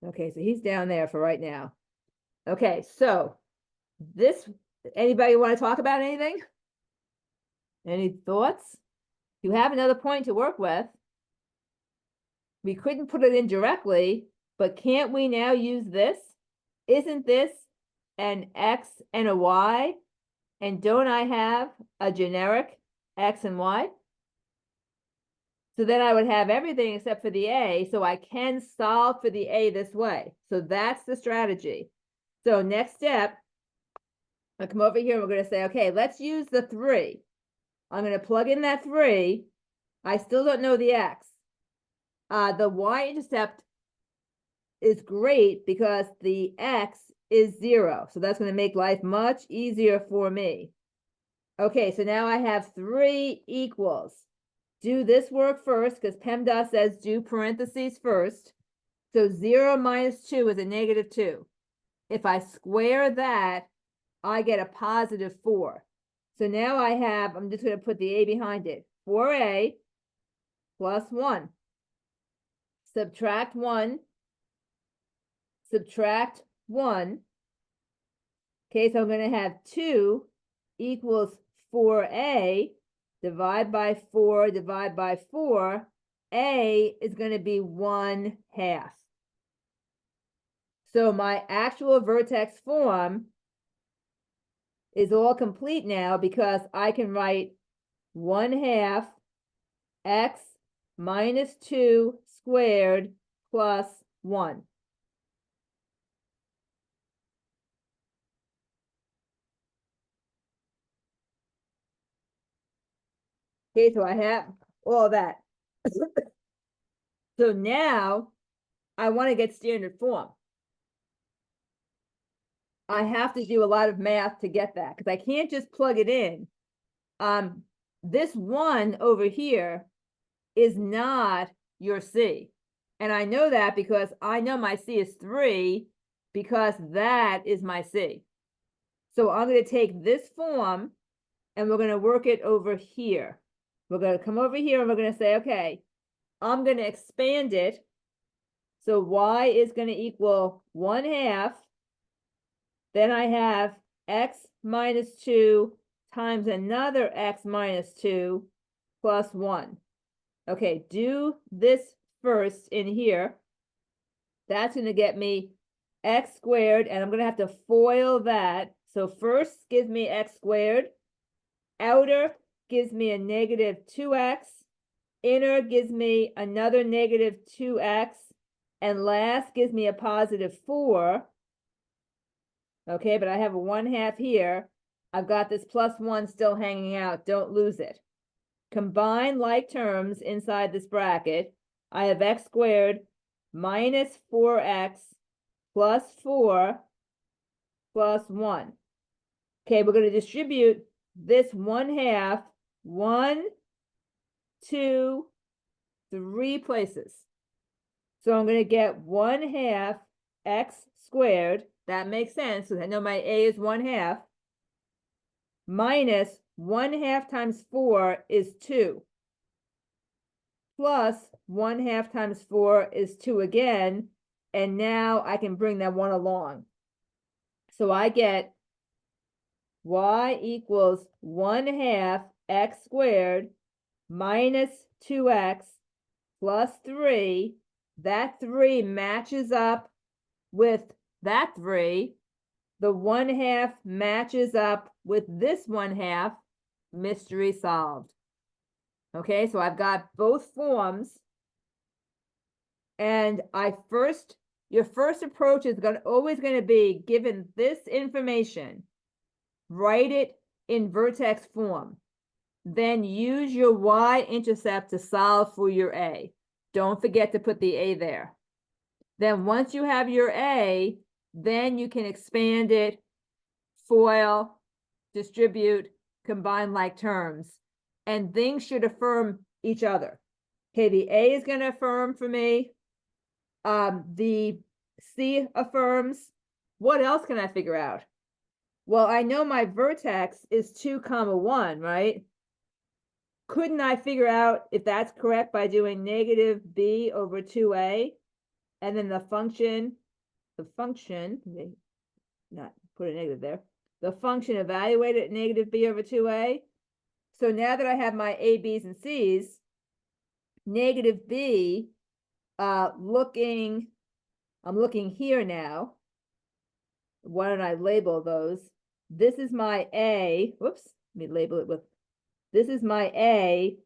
Okay, so he's down there for right now. Okay, so this, anybody want to talk about anything? Any thoughts? You have another point to work with. We couldn't put it in directly, but can't we now use this? Isn't this an x and a y? And don't I have a generic x and y? So then I would have everything except for the a, so I can solve for the a this way. So that's the strategy. So next step, I'll come over here and we're going to say, okay, let's use the 3. I'm going to plug in that 3. I still don't know the x. The y-intercept is great because the x is 0. So that's going to make life much easier for me. Okay, so now I have 3 equals. Do this work first, because PEMDAS says do parentheses first. So 0 minus 2 is a negative 2. If I square that, I get a positive 4. So now I have, I'm just going to put the a behind it, 4a plus 1. Subtract 1. Subtract 1. Okay, so I'm going to have 2 equals 4a. Divide by 4, divide by 4. A is going to be 1/2. So my actual vertex form is all complete now because I can write 1/2 x minus 2 squared plus 1. Okay, so I have all that. So now I want to get standard form. I have to do a lot of math to get that because I can't just plug it in. This 1 over here is not your C. And I know that because I know my C is 3 because that is my C. So I'm going to take this form and we're going to work it over here. We're going to come over here and we're going to say, okay, I'm going to expand it. So y is going to equal 1/2. Then I have x minus 2 times another x minus 2 plus 1. Okay, do this first in here. That's going to get me x squared, and I'm going to have to FOIL that. So first gives me x squared. Outer gives me a negative 2x. Inner gives me another negative 2x. And last gives me a positive 4. Okay, but I have a 1/2 here. I've got this plus 1 still hanging out. Don't lose it. Combine like terms inside this bracket. I have x squared minus 4x plus 4 plus 1. Okay, we're going to distribute this 1/2, 1, 2, 3 places. So I'm going to get 1/2 x squared. That makes sense because I know my a is 1/2. Minus 1/2 times 4 is 2. Plus 1/2 times 4 is 2 again. And now I can bring that 1 along. So I get y equals 1/2 x squared minus 2x plus 3. That 3 matches up with that 3. The 1/2 matches up with this 1/2. Mystery solved. Okay, so I've got both forms. And your first approach is always going to be, given this information, write it in vertex form. Then use your y-intercept to solve for your a. Don't forget to put the a there. Then once you have your a, then you can expand it, FOIL, distribute, combine like terms, and things should affirm each other. Okay, the a is going to affirm for me. The C affirms. What else can I figure out? Well, I know my vertex is 2, 1, right? Couldn't I figure out if that's correct by doing negative b over 2a? And then the function, not put a negative there. The function evaluated at negative b over 2a. So now that I have my a, b's, and c's, negative b, I'm looking here now. Why don't I label those? This is my a. Whoops, let me label it with, this is my a,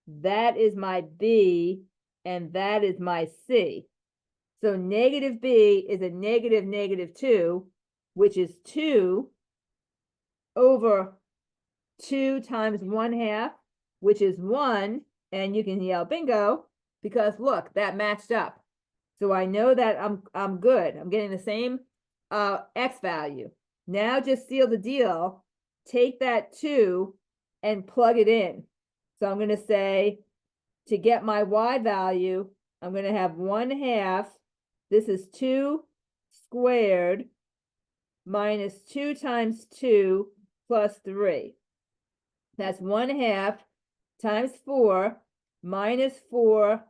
that is my b, and that is my c. So negative b is a negative negative 2, which is 2 over 2 times 1/2, which is 1. And you can yell bingo because look, that matched up. So I know that I'm good. I'm getting the same x value. Now just seal the deal. take that 2 and plug it in. So I'm going to say, to get my y value, I'm going to have 1/2. This is 2 squared minus 2 times 2 plus 3. That's 1/2 times 4 minus 4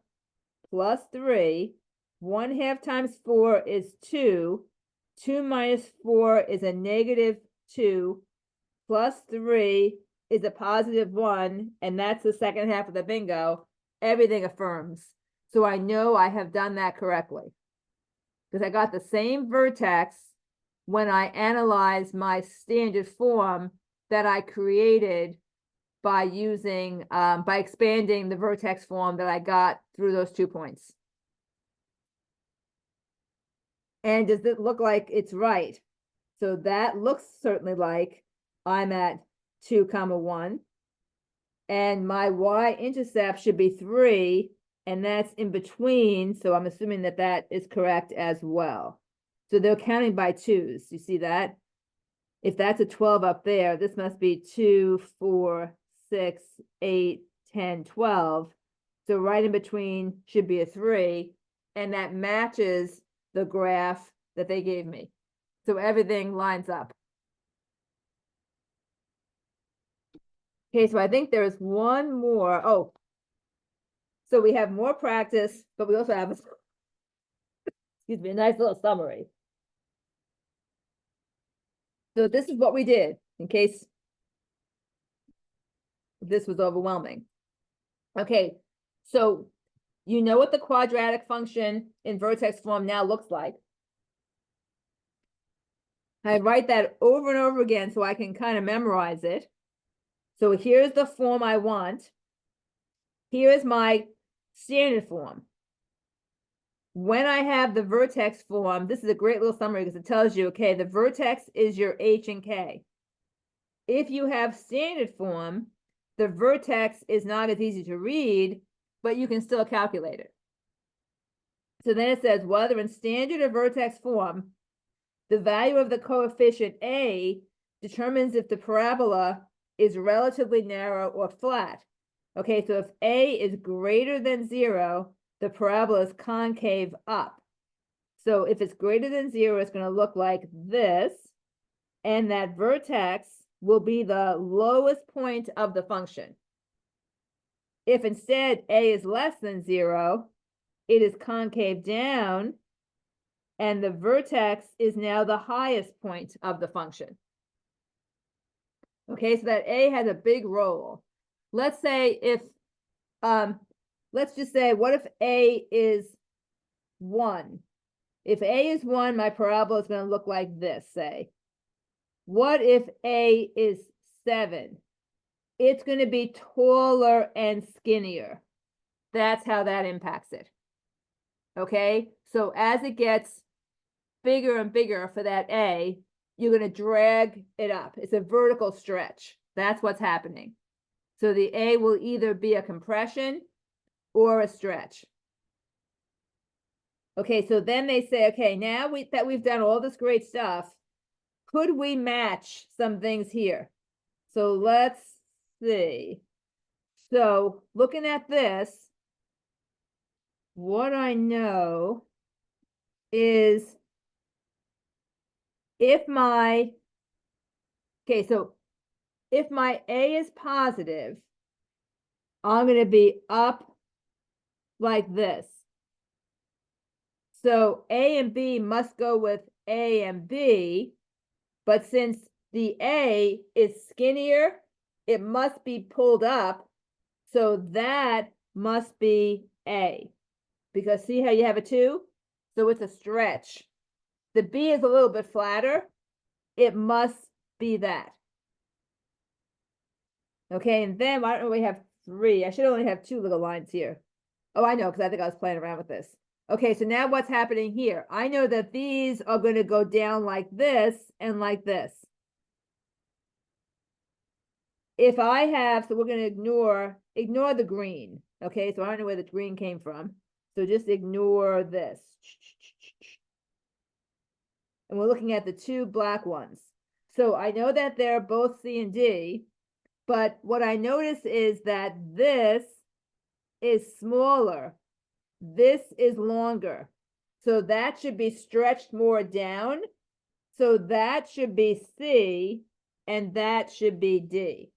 plus 3. 1/2 times 4 is 2. 2 minus 4 is a -2. Plus 3 is a +1. And that's the second half of the bingo. Everything affirms. So I know I have done that correctly. Because I got the same vertex when I analyzed my standard form that I created by using, by expanding the vertex form that I got through those 2 points. And does it look like it's right? So that looks certainly like I'm at 2, 1. And my y-intercept should be 3, and that's in between. So I'm assuming that that is correct as well. So they're counting by 2s. You see that? If that's a 12 up there, this must be 2, 4, 6, 8, 10, 12. So right in between should be a 3, and that matches the graph that they gave me. So everything lines up. Okay, so I think there's one more. Oh, so we have more practice, but we also have excuse me, a nice little summary. So this is what we did, in case this was overwhelming. Okay, so you know what the quadratic function in vertex form now looks like. I write that over and over again so I can kind of memorize it. So here's the form I want. Here is my standard form. When I have the vertex form, this is a great little summary because it tells you, okay, the vertex is your H and K. If you have standard form, the vertex is not as easy to read, but you can still calculate it. So then it says, whether in standard or vertex form, the value of the coefficient A determines if the parabola is relatively narrow or flat. Okay, so if A is greater than 0, the parabola is concave up. So if it's greater than 0, it's going to look like this, and that vertex will be the lowest point of the function. If instead A is less than 0, it is concave down, and the vertex is now the highest point of the function. Okay, so that A has a big role. Let's say if, let's just say, what if A is 1? If A is 1, my parabola is going to look like this, say. What if A is 7? It's going to be taller and skinnier. That's how that impacts it. Okay, so as it gets bigger and bigger for that A, you're going to drag it up. It's a vertical stretch. That's what's happening. So the A will either be a compression or a stretch. Okay, so then they say, okay, now that we've done all this great stuff, could we match some things here? So let's see. So looking at this, what I know is if my, okay, so if my A is positive, I'm going to be up like this. So A and B must go with A and B, but since the A is skinnier, it must be pulled up. So that must be A, because see how you have a 2? So it's a stretch. The B is a little bit flatter. It must be that. Okay, and then why don't we have 3? I should only have 2 little lines here. Oh, I know, because I think I was playing around with this. Okay, so now what's happening here? I know that these are going to go down like this and like this. If I have, so we're going to ignore the green. Okay, so I don't know where the green came from. So just ignore this. And we're looking at the 2 black ones. So I know that they're both C and D, but what I notice is that this is smaller. This is longer. So that should be stretched more down. So that should be C and that should be D.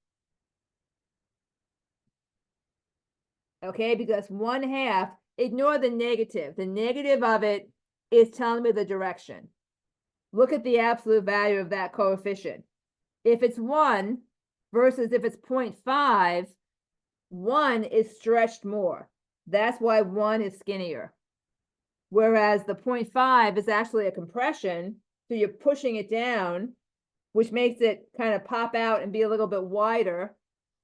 Okay, because 1/2, ignore the negative. The negative of it is telling me the direction. Look at the absolute value of that coefficient. If it's 1 versus if it's 0.5, 1 is stretched more. That's why 1 is skinnier. Whereas the 0.5 is actually a compression, so you're pushing it down, which makes it kind of pop out and be a little bit wider.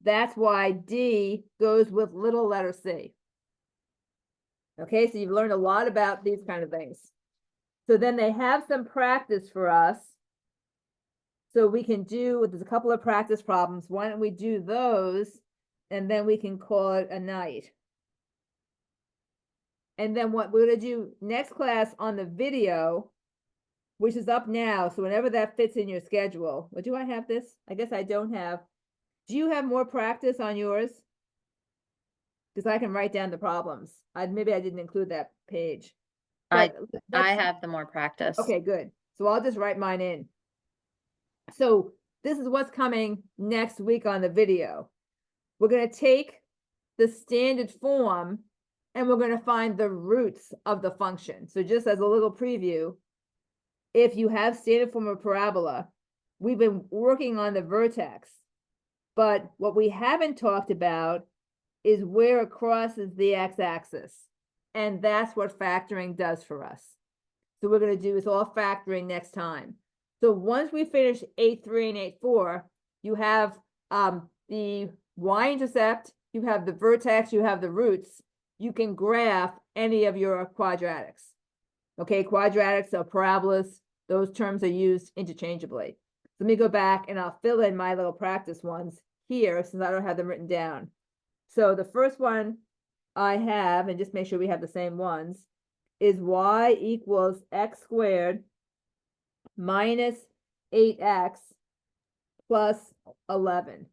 That's why D goes with little letter C. Okay, so you've learned a lot about these kind of things. So then they have some practice for us. So we can do, there's a couple of practice problems. Why don't we do those and then we can call it a night. And then what we're going to do next class on the video, which is up now. So whenever that fits in your schedule. Well, do I have this? I guess I don't have. Do you have more practice on yours? Because I can write down the problems. Maybe I didn't include that page. I But have the more practice. okay, good. So I'll just write mine in. So this is what's coming next week on the video. We're going to take the standard form and we're going to find the roots of the function. So just as a little preview, if you have standard form of parabola, we've been working on the vertex, but what we haven't talked about is where it crosses the x-axis. And that's what factoring does for us. So we're going to do is all factoring next time. So once we finish 8.3 and 8.4, you have the y-intercept, you have the vertex, you have the roots. You can graph any of your quadratics. Okay, quadratics or parabolas, those terms are used interchangeably. Let me go back and I'll fill in my little practice ones here since I don't have them written down. So the first one I have, and just make sure we have the same ones, is y equals x squared minus 8x plus 11.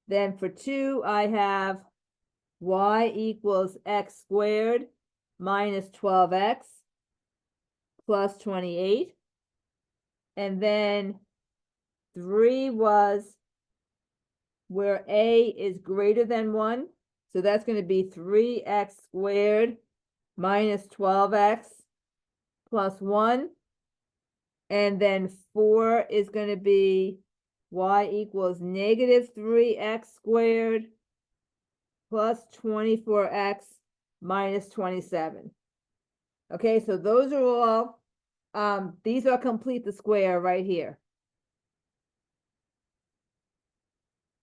Then for 2, I have y equals x squared minus 12x plus 28. And then 3 was where a is greater than 1. So that's going to be 3x squared minus 12x plus 1. And then 4 is going to be y equals negative 3x squared plus 24x minus 27. Okay, so those are all, these are complete the square right here.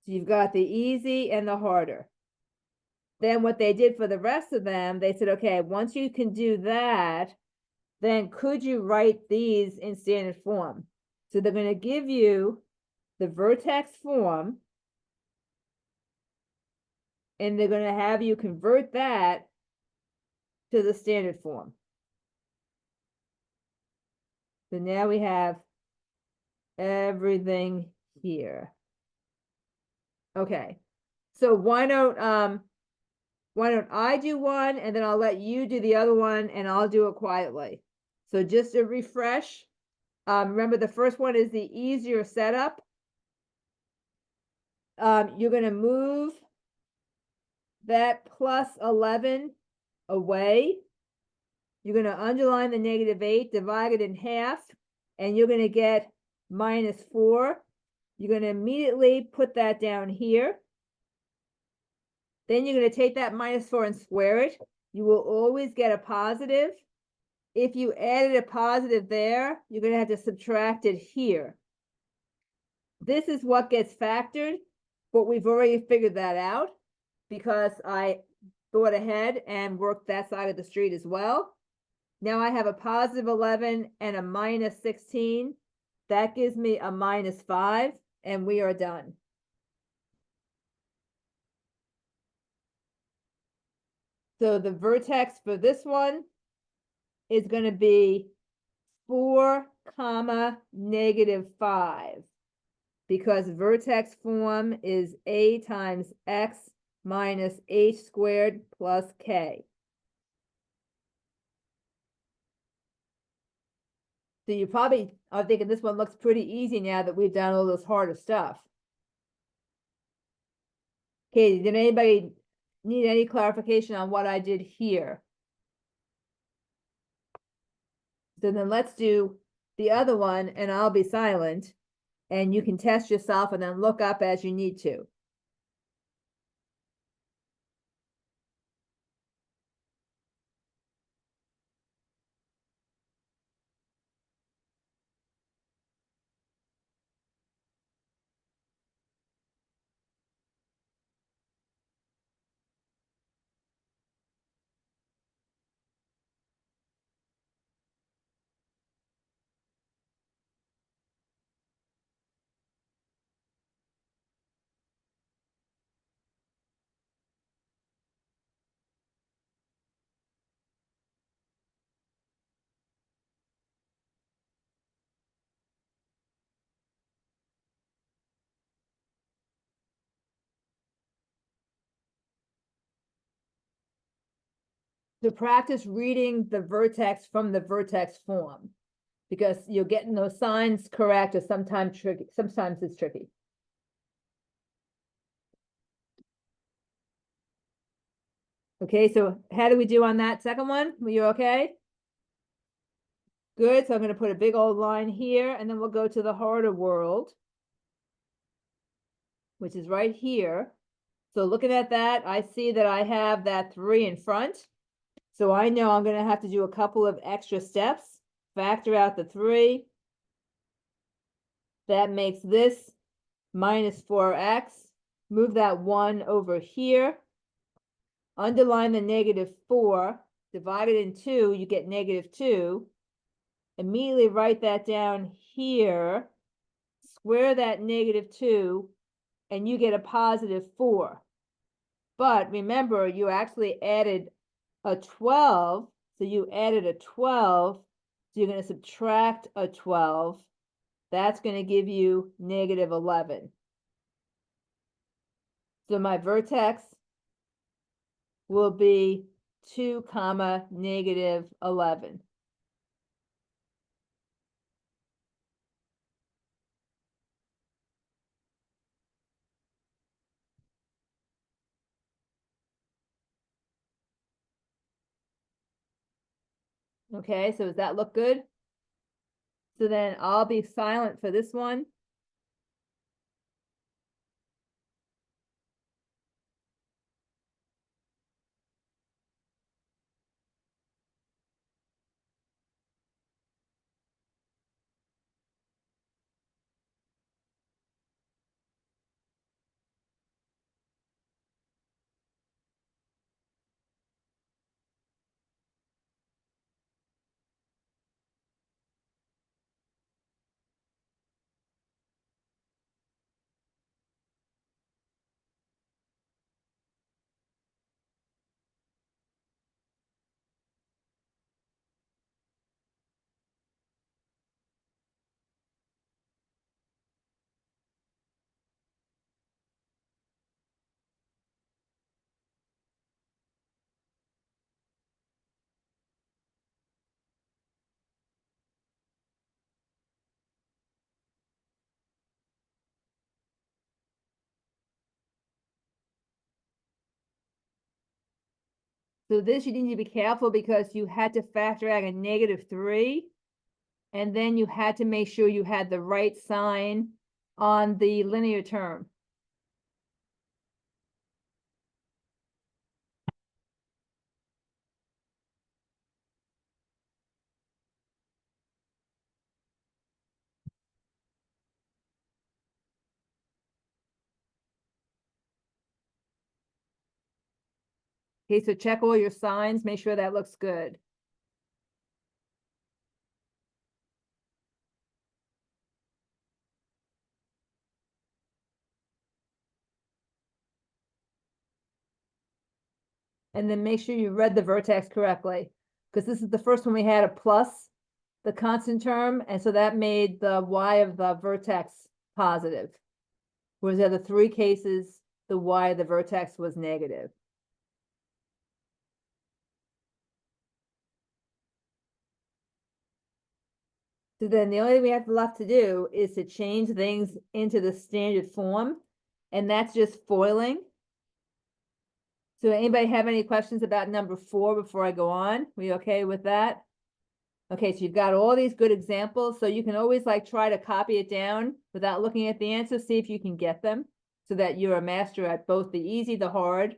So you've got the easy and the harder. Then what they did for the rest of them, they said, okay, once you can do that, then could you write these in standard form? So they're going to give you the vertex form, and they're going to have you convert that to the standard form. So now we have everything here. Okay, so why don't I do one and then I'll let you do the other one and I'll do it quietly. So just to refresh, remember the first one is the easier setup. You're going to move that plus 11 away. You're going to underline the -8, divide it in half, and you're going to get -4. You're going to immediately put that down here. Then you're going to take that -4 and square it. You will always get a positive. If you added a positive there, you're going to have to subtract it here. This is what gets factored, but we've already figured that out because I thought ahead and worked that side of the street as well. Now I have a positive 11 and a -16. That gives me a -5, and we are done. So the vertex for this one is going to be 4 comma, -5. Because vertex form is A times X minus H squared plus K. So you probably are thinking this one looks pretty easy now that we've done all this harder stuff. Katie, did anybody need any clarification on what I did here? So then let's do the other one and I'll be silent and you can test yourself and then look up as you need to. To practice reading the vertex from the vertex form, because you're getting those signs correct or sometimes tricky. Sometimes it's tricky. Okay, so how do we do on that second one? Were you okay? Good, so I'm gonna put a big old line here and then we'll go to the harder world, which is right here. So looking at that, I see that I have that 3 in front. So I know I'm gonna have to do a couple of extra steps, factor out the 3. That makes this minus 4x, move that 1 over here, underline the -4, divide it in 2, you get -2. Immediately write that down here, square that -2, and you get a +4. But remember, you actually added a 12, so you added a 12, so you're going to subtract a 12. That's going to give you -11. So my vertex will be 2 comma -11. Okay, so does that look good? So then I'll be silent for this one. So this you need to be careful because you had to factor out a -3, and then you had to make sure you had the right sign on the linear term. Okay, so check all your signs, make sure that looks good. And then make sure you read the vertex correctly, because this is the first one we had a plus. the constant term, and so that made the y of the vertex positive. Whereas the other three cases, the y of the vertex was negative. So then the only thing we have left to do is to change things into the standard form, and that's just foiling. So anybody have any questions about number 4 before I go on? We okay with that? Okay, so you've got all these good examples, so you can always like try to copy it down without looking at the answers, see if you can get them so that you're a master at both the easy, the hard.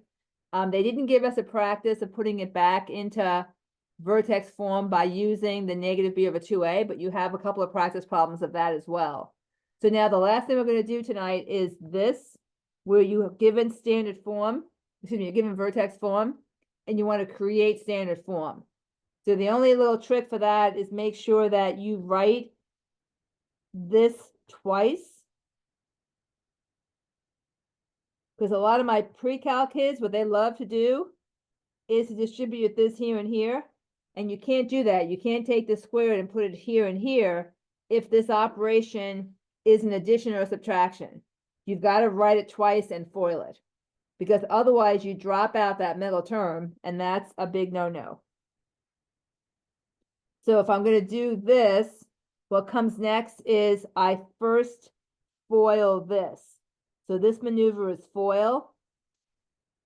They didn't give us a practice of putting it back into vertex form by using the negative b over 2a, but you have a couple of practice problems of that as well. So now the last thing we're going to do tonight is this, where you have given standard form, excuse me, you're given vertex form, and you want to create standard form. So the only little trick for that is make sure that you write this twice. Because a lot of my pre-cal kids, what they love to do is to distribute this here and here. And you can't do that. You can't take the squared and put it here and here if this operation is an addition or a subtraction. You've got to write it twice and FOIL it. Because otherwise you drop out that middle term, and that's a big no-no. So if I'm going to do this, what comes next is I first FOIL this. So this maneuver is FOIL.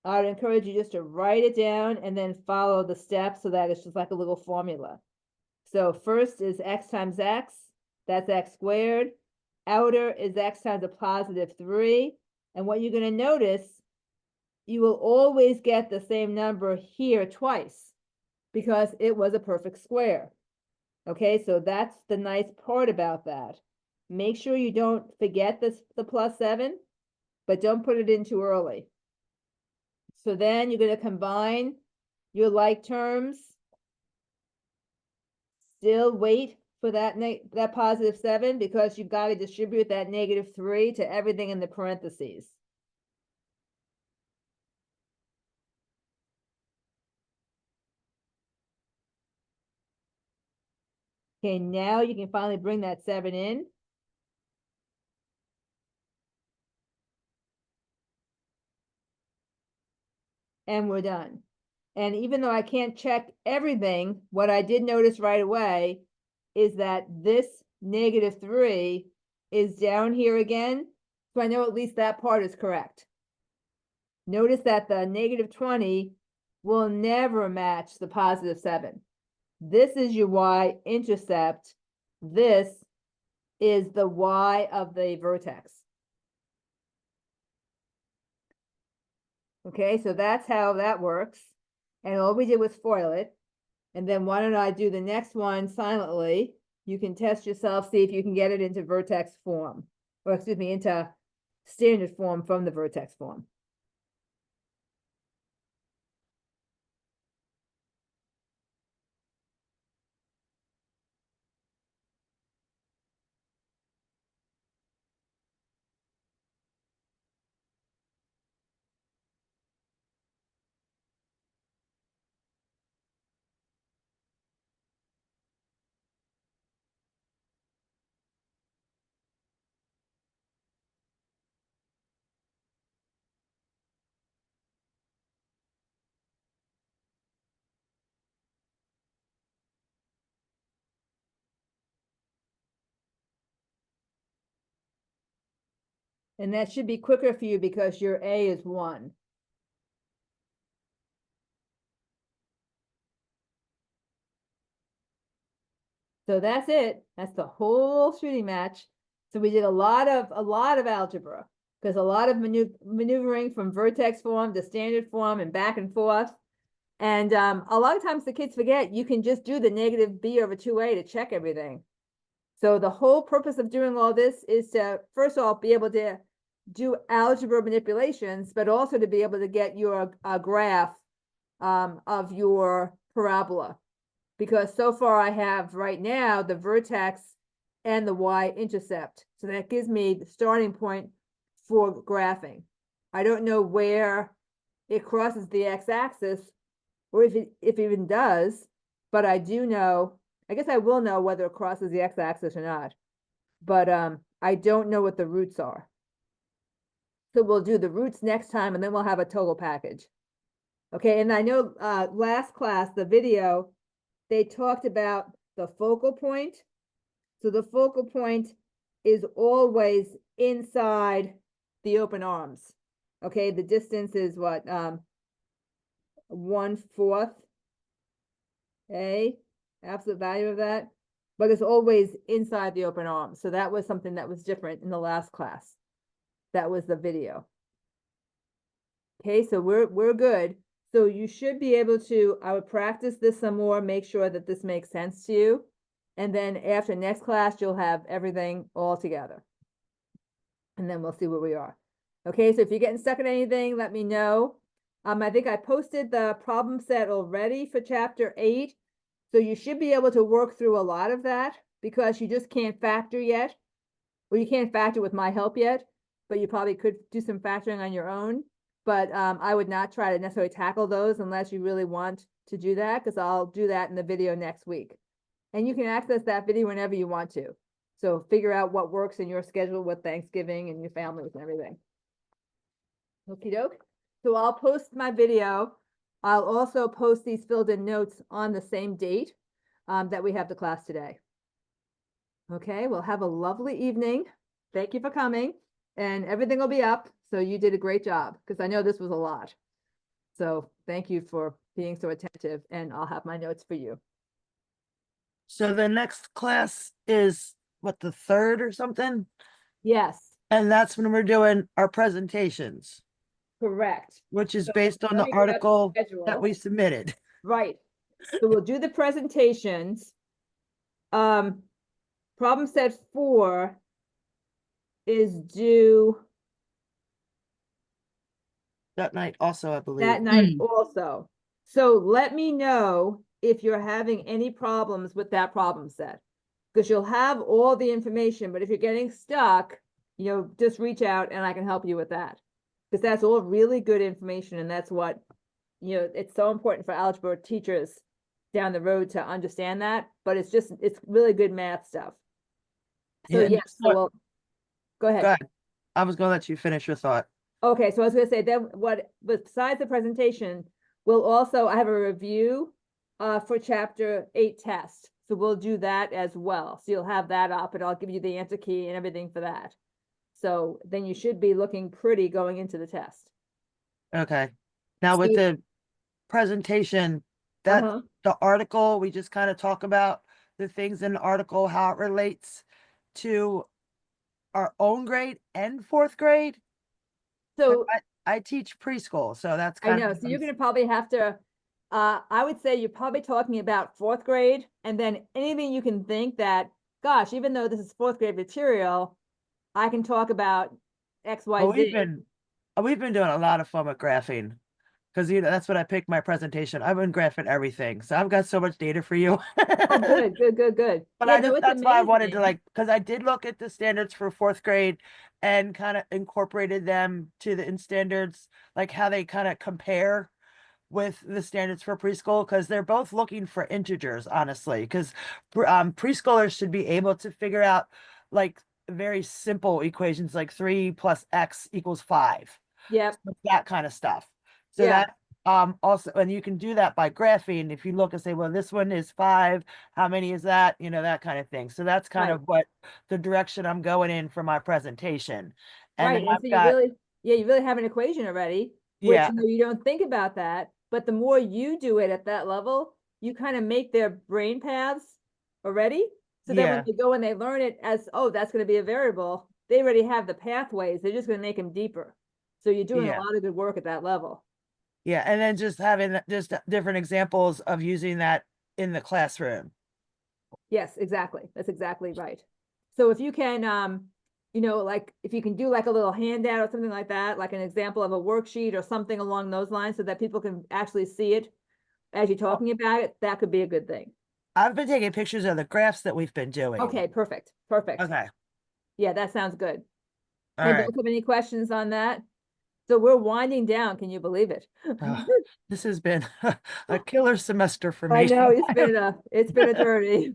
I'd encourage you just to write it down and then follow the steps so that it's just like a little formula. So first is x times x, that's x squared. Outer is x times a positive 3. And what you're going to notice, you will always get the same number here twice because it was a perfect square. Okay, so that's the nice part about that. Make sure you don't forget the plus 7, but don't put it in too early. So then you're going to combine your like terms. Still wait for that positive 7 because you've got to distribute that negative 3 to everything in the parentheses. Okay, now you can finally bring that 7 in. And we're done. And even though I can't check everything, what I did notice right away is that this negative 3 is down here again. So I know at least that part is correct. Notice that the negative 20 will never match the positive 7. This is your y-intercept. This is the y of the vertex. Okay, so that's how that works. And all we did was FOIL it. And then why don't I do the next one silently? You can test yourself, see if you can get it into vertex form. Or excuse me, into standard form from the vertex form. And that should be quicker for you because your A is 1. So that's it. That's the whole shooting match. So we did a lot of algebra because a lot of maneuvering from vertex form to standard form and back and forth. And a lot of times the kids forget you can just do the negative b over 2a to check everything. So the whole purpose of doing all this is to, first of all, be able to do algebra manipulations, but also to be able to get your graph of your parabola. Because so far I have right now the vertex and the y-intercept. So that gives me the starting point for graphing. I don't know where it crosses the x-axis or if it even does, but I do know I guess I will know whether it crosses the x-axis or not. But I don't know what the roots are. So we'll do the roots next time and then we'll have a total package. Okay, and I know last class, the video, they talked about the focal point. So the focal point is always inside the open arms. Okay, the distance is what? 1/4 absolute value of that. But it's always inside the open arms. So that was something that was different in the last class. That was the video. Okay, so we're good. So you should be able to, I would practice this some more, make sure that this makes sense to you. And then after next class, you'll have everything all together. And then we'll see where we are. Okay, so if you're getting stuck in anything, let me know. I think I posted the problem set already for chapter 8. So you should be able to work through a lot of that because you just can't factor yet. Well, you can't factor with my help yet, but you probably could do some factoring on your own. But I would not try to necessarily tackle those unless you really want to do that, because I'll do that in the video next week. And you can access that video whenever you want to. So figure out what works in your schedule with Thanksgiving and your families and everything. Okie doke. So I'll post my video. I'll also post these filled in notes on the same date that we have the class today. Okay, well, have a lovely evening. Thank you for coming. And everything will be up. So you did a great job, because I know this was a lot. So thank you for being so attentive, and I'll have my notes for you. So the next class is what, the 3rd or something? Yes, And that's when we're doing our presentations, correct. which is So based on let the me grab the article schedule. that we submitted. Right. So we'll do the presentations. Problem set 4 is due That night also, I believe. that night also. So let me know if you're having any problems with that problem set, because you'll have all the information, but if you're getting stuck, just reach out and I can help you with that. Because that's all really good information, and that's what, it's so important for algebra teachers down the road to understand that, but it's really good math stuff. So Yeah, and yes, so we'll, go ahead. Go ahead. I was gonna let you finish your thought. Okay, so I was gonna say then besides the presentation, I have a review for chapter 8 test. So we'll do that as well. So you'll have that up and I'll give you the answer key and everything for that. So then you should be looking pretty going into the test. Okay. Now with See- the presentation, that Uh-huh. the article, we just kind of talk about the things in the article, how it relates to our own grade and 4th grade. So I teach preschool, so that's I kind know, of so you're gonna probably have to, I would say you're probably talking about 4th grade, and then anything you can think that, gosh, even though this is 4th grade material, I can talk about X, Y, Well, Z. we've been doing a lot of fun with graphing, because that's what I picked my presentation. I've been graphing everything, so I've got so much data for you. Oh, good, good, good, good. But Yeah, no, it's that's why I wanted to amazing. because I did look at the standards for 4th grade and kind of incorporated them to the in standards, like how they kind of compare with the standards for preschool, because they're both looking for integers, honestly, because preschoolers should be able to figure out like very simple equations like 3 plus x equals 5. Yep, That kind of stuff. So Yeah. that also, and you can do that by graphing. If you look and say, well, this one is 5, how many is that? That kind of thing. So that's kind Right. of what the direction I'm going in for my presentation. And right, then and I've so got, you really have an equation already, which, yeah, you don't think about that, but the more you do it at that level, you kind of make their brain paths already. So then when yeah, they go and they learn it as, oh, that's gonna be a variable, they already have the pathways, they're just gonna make them deeper. So you're doing a yeah, lot of good work at that level. yeah. And then just having just different examples of using that in the classroom. Yes, exactly. That's exactly right. So if you can, like if you can do like a little handout or something like that, like an example of a worksheet or something along those lines so that people can actually see it as you're talking about it, that could be a good thing. I've been taking pictures of the graphs that we've been doing. Okay, perfect, perfect. Okay. Yeah, that sounds good. All Anybody right. have any questions on that? So we're winding down. Can you believe it? This has been a killer semester for me. I know it's been a journey.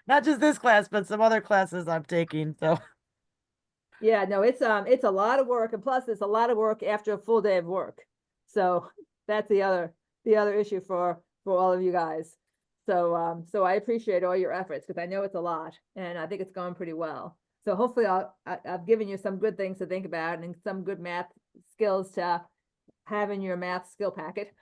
Not just this class, but some other classes I'm taking. So Yeah, no, it's a lot of work, and plus it's a lot of work after a full day of work. So that's the other issue for all of you guys. So so I appreciate all your efforts because I know it's a lot, and I think it's going pretty well. So hopefully I've given you some good things to think about and some good math skills to have in your math skill packet.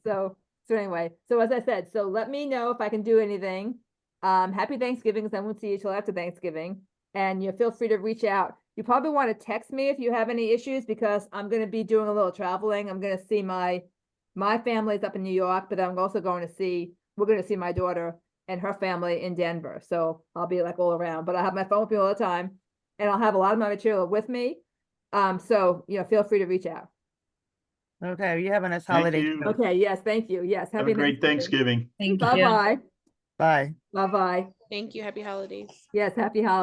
So anyway, so as I said, so let me know if I can do anything. Happy Thanksgiving, because I won't see you till after Thanksgiving. And you feel free to reach out. You probably want to text me if you have any issues, because I'm going to be doing a little traveling. I'm going to see my family's up in New York, but I'm also we're going to see my daughter and her family in Denver. So I'll be like all around, but I have my phone with me all the time, and I'll have a lot of my material with me. So, feel free to reach out. okay, you have a nice Thank holiday. you. too. Okay. Yes. Thank you. Yes. Have a great Thanksgiving. Thank you. Bye-bye. Bye. Bye-bye. Thank you. Happy holidays. Yes. Happy holidays.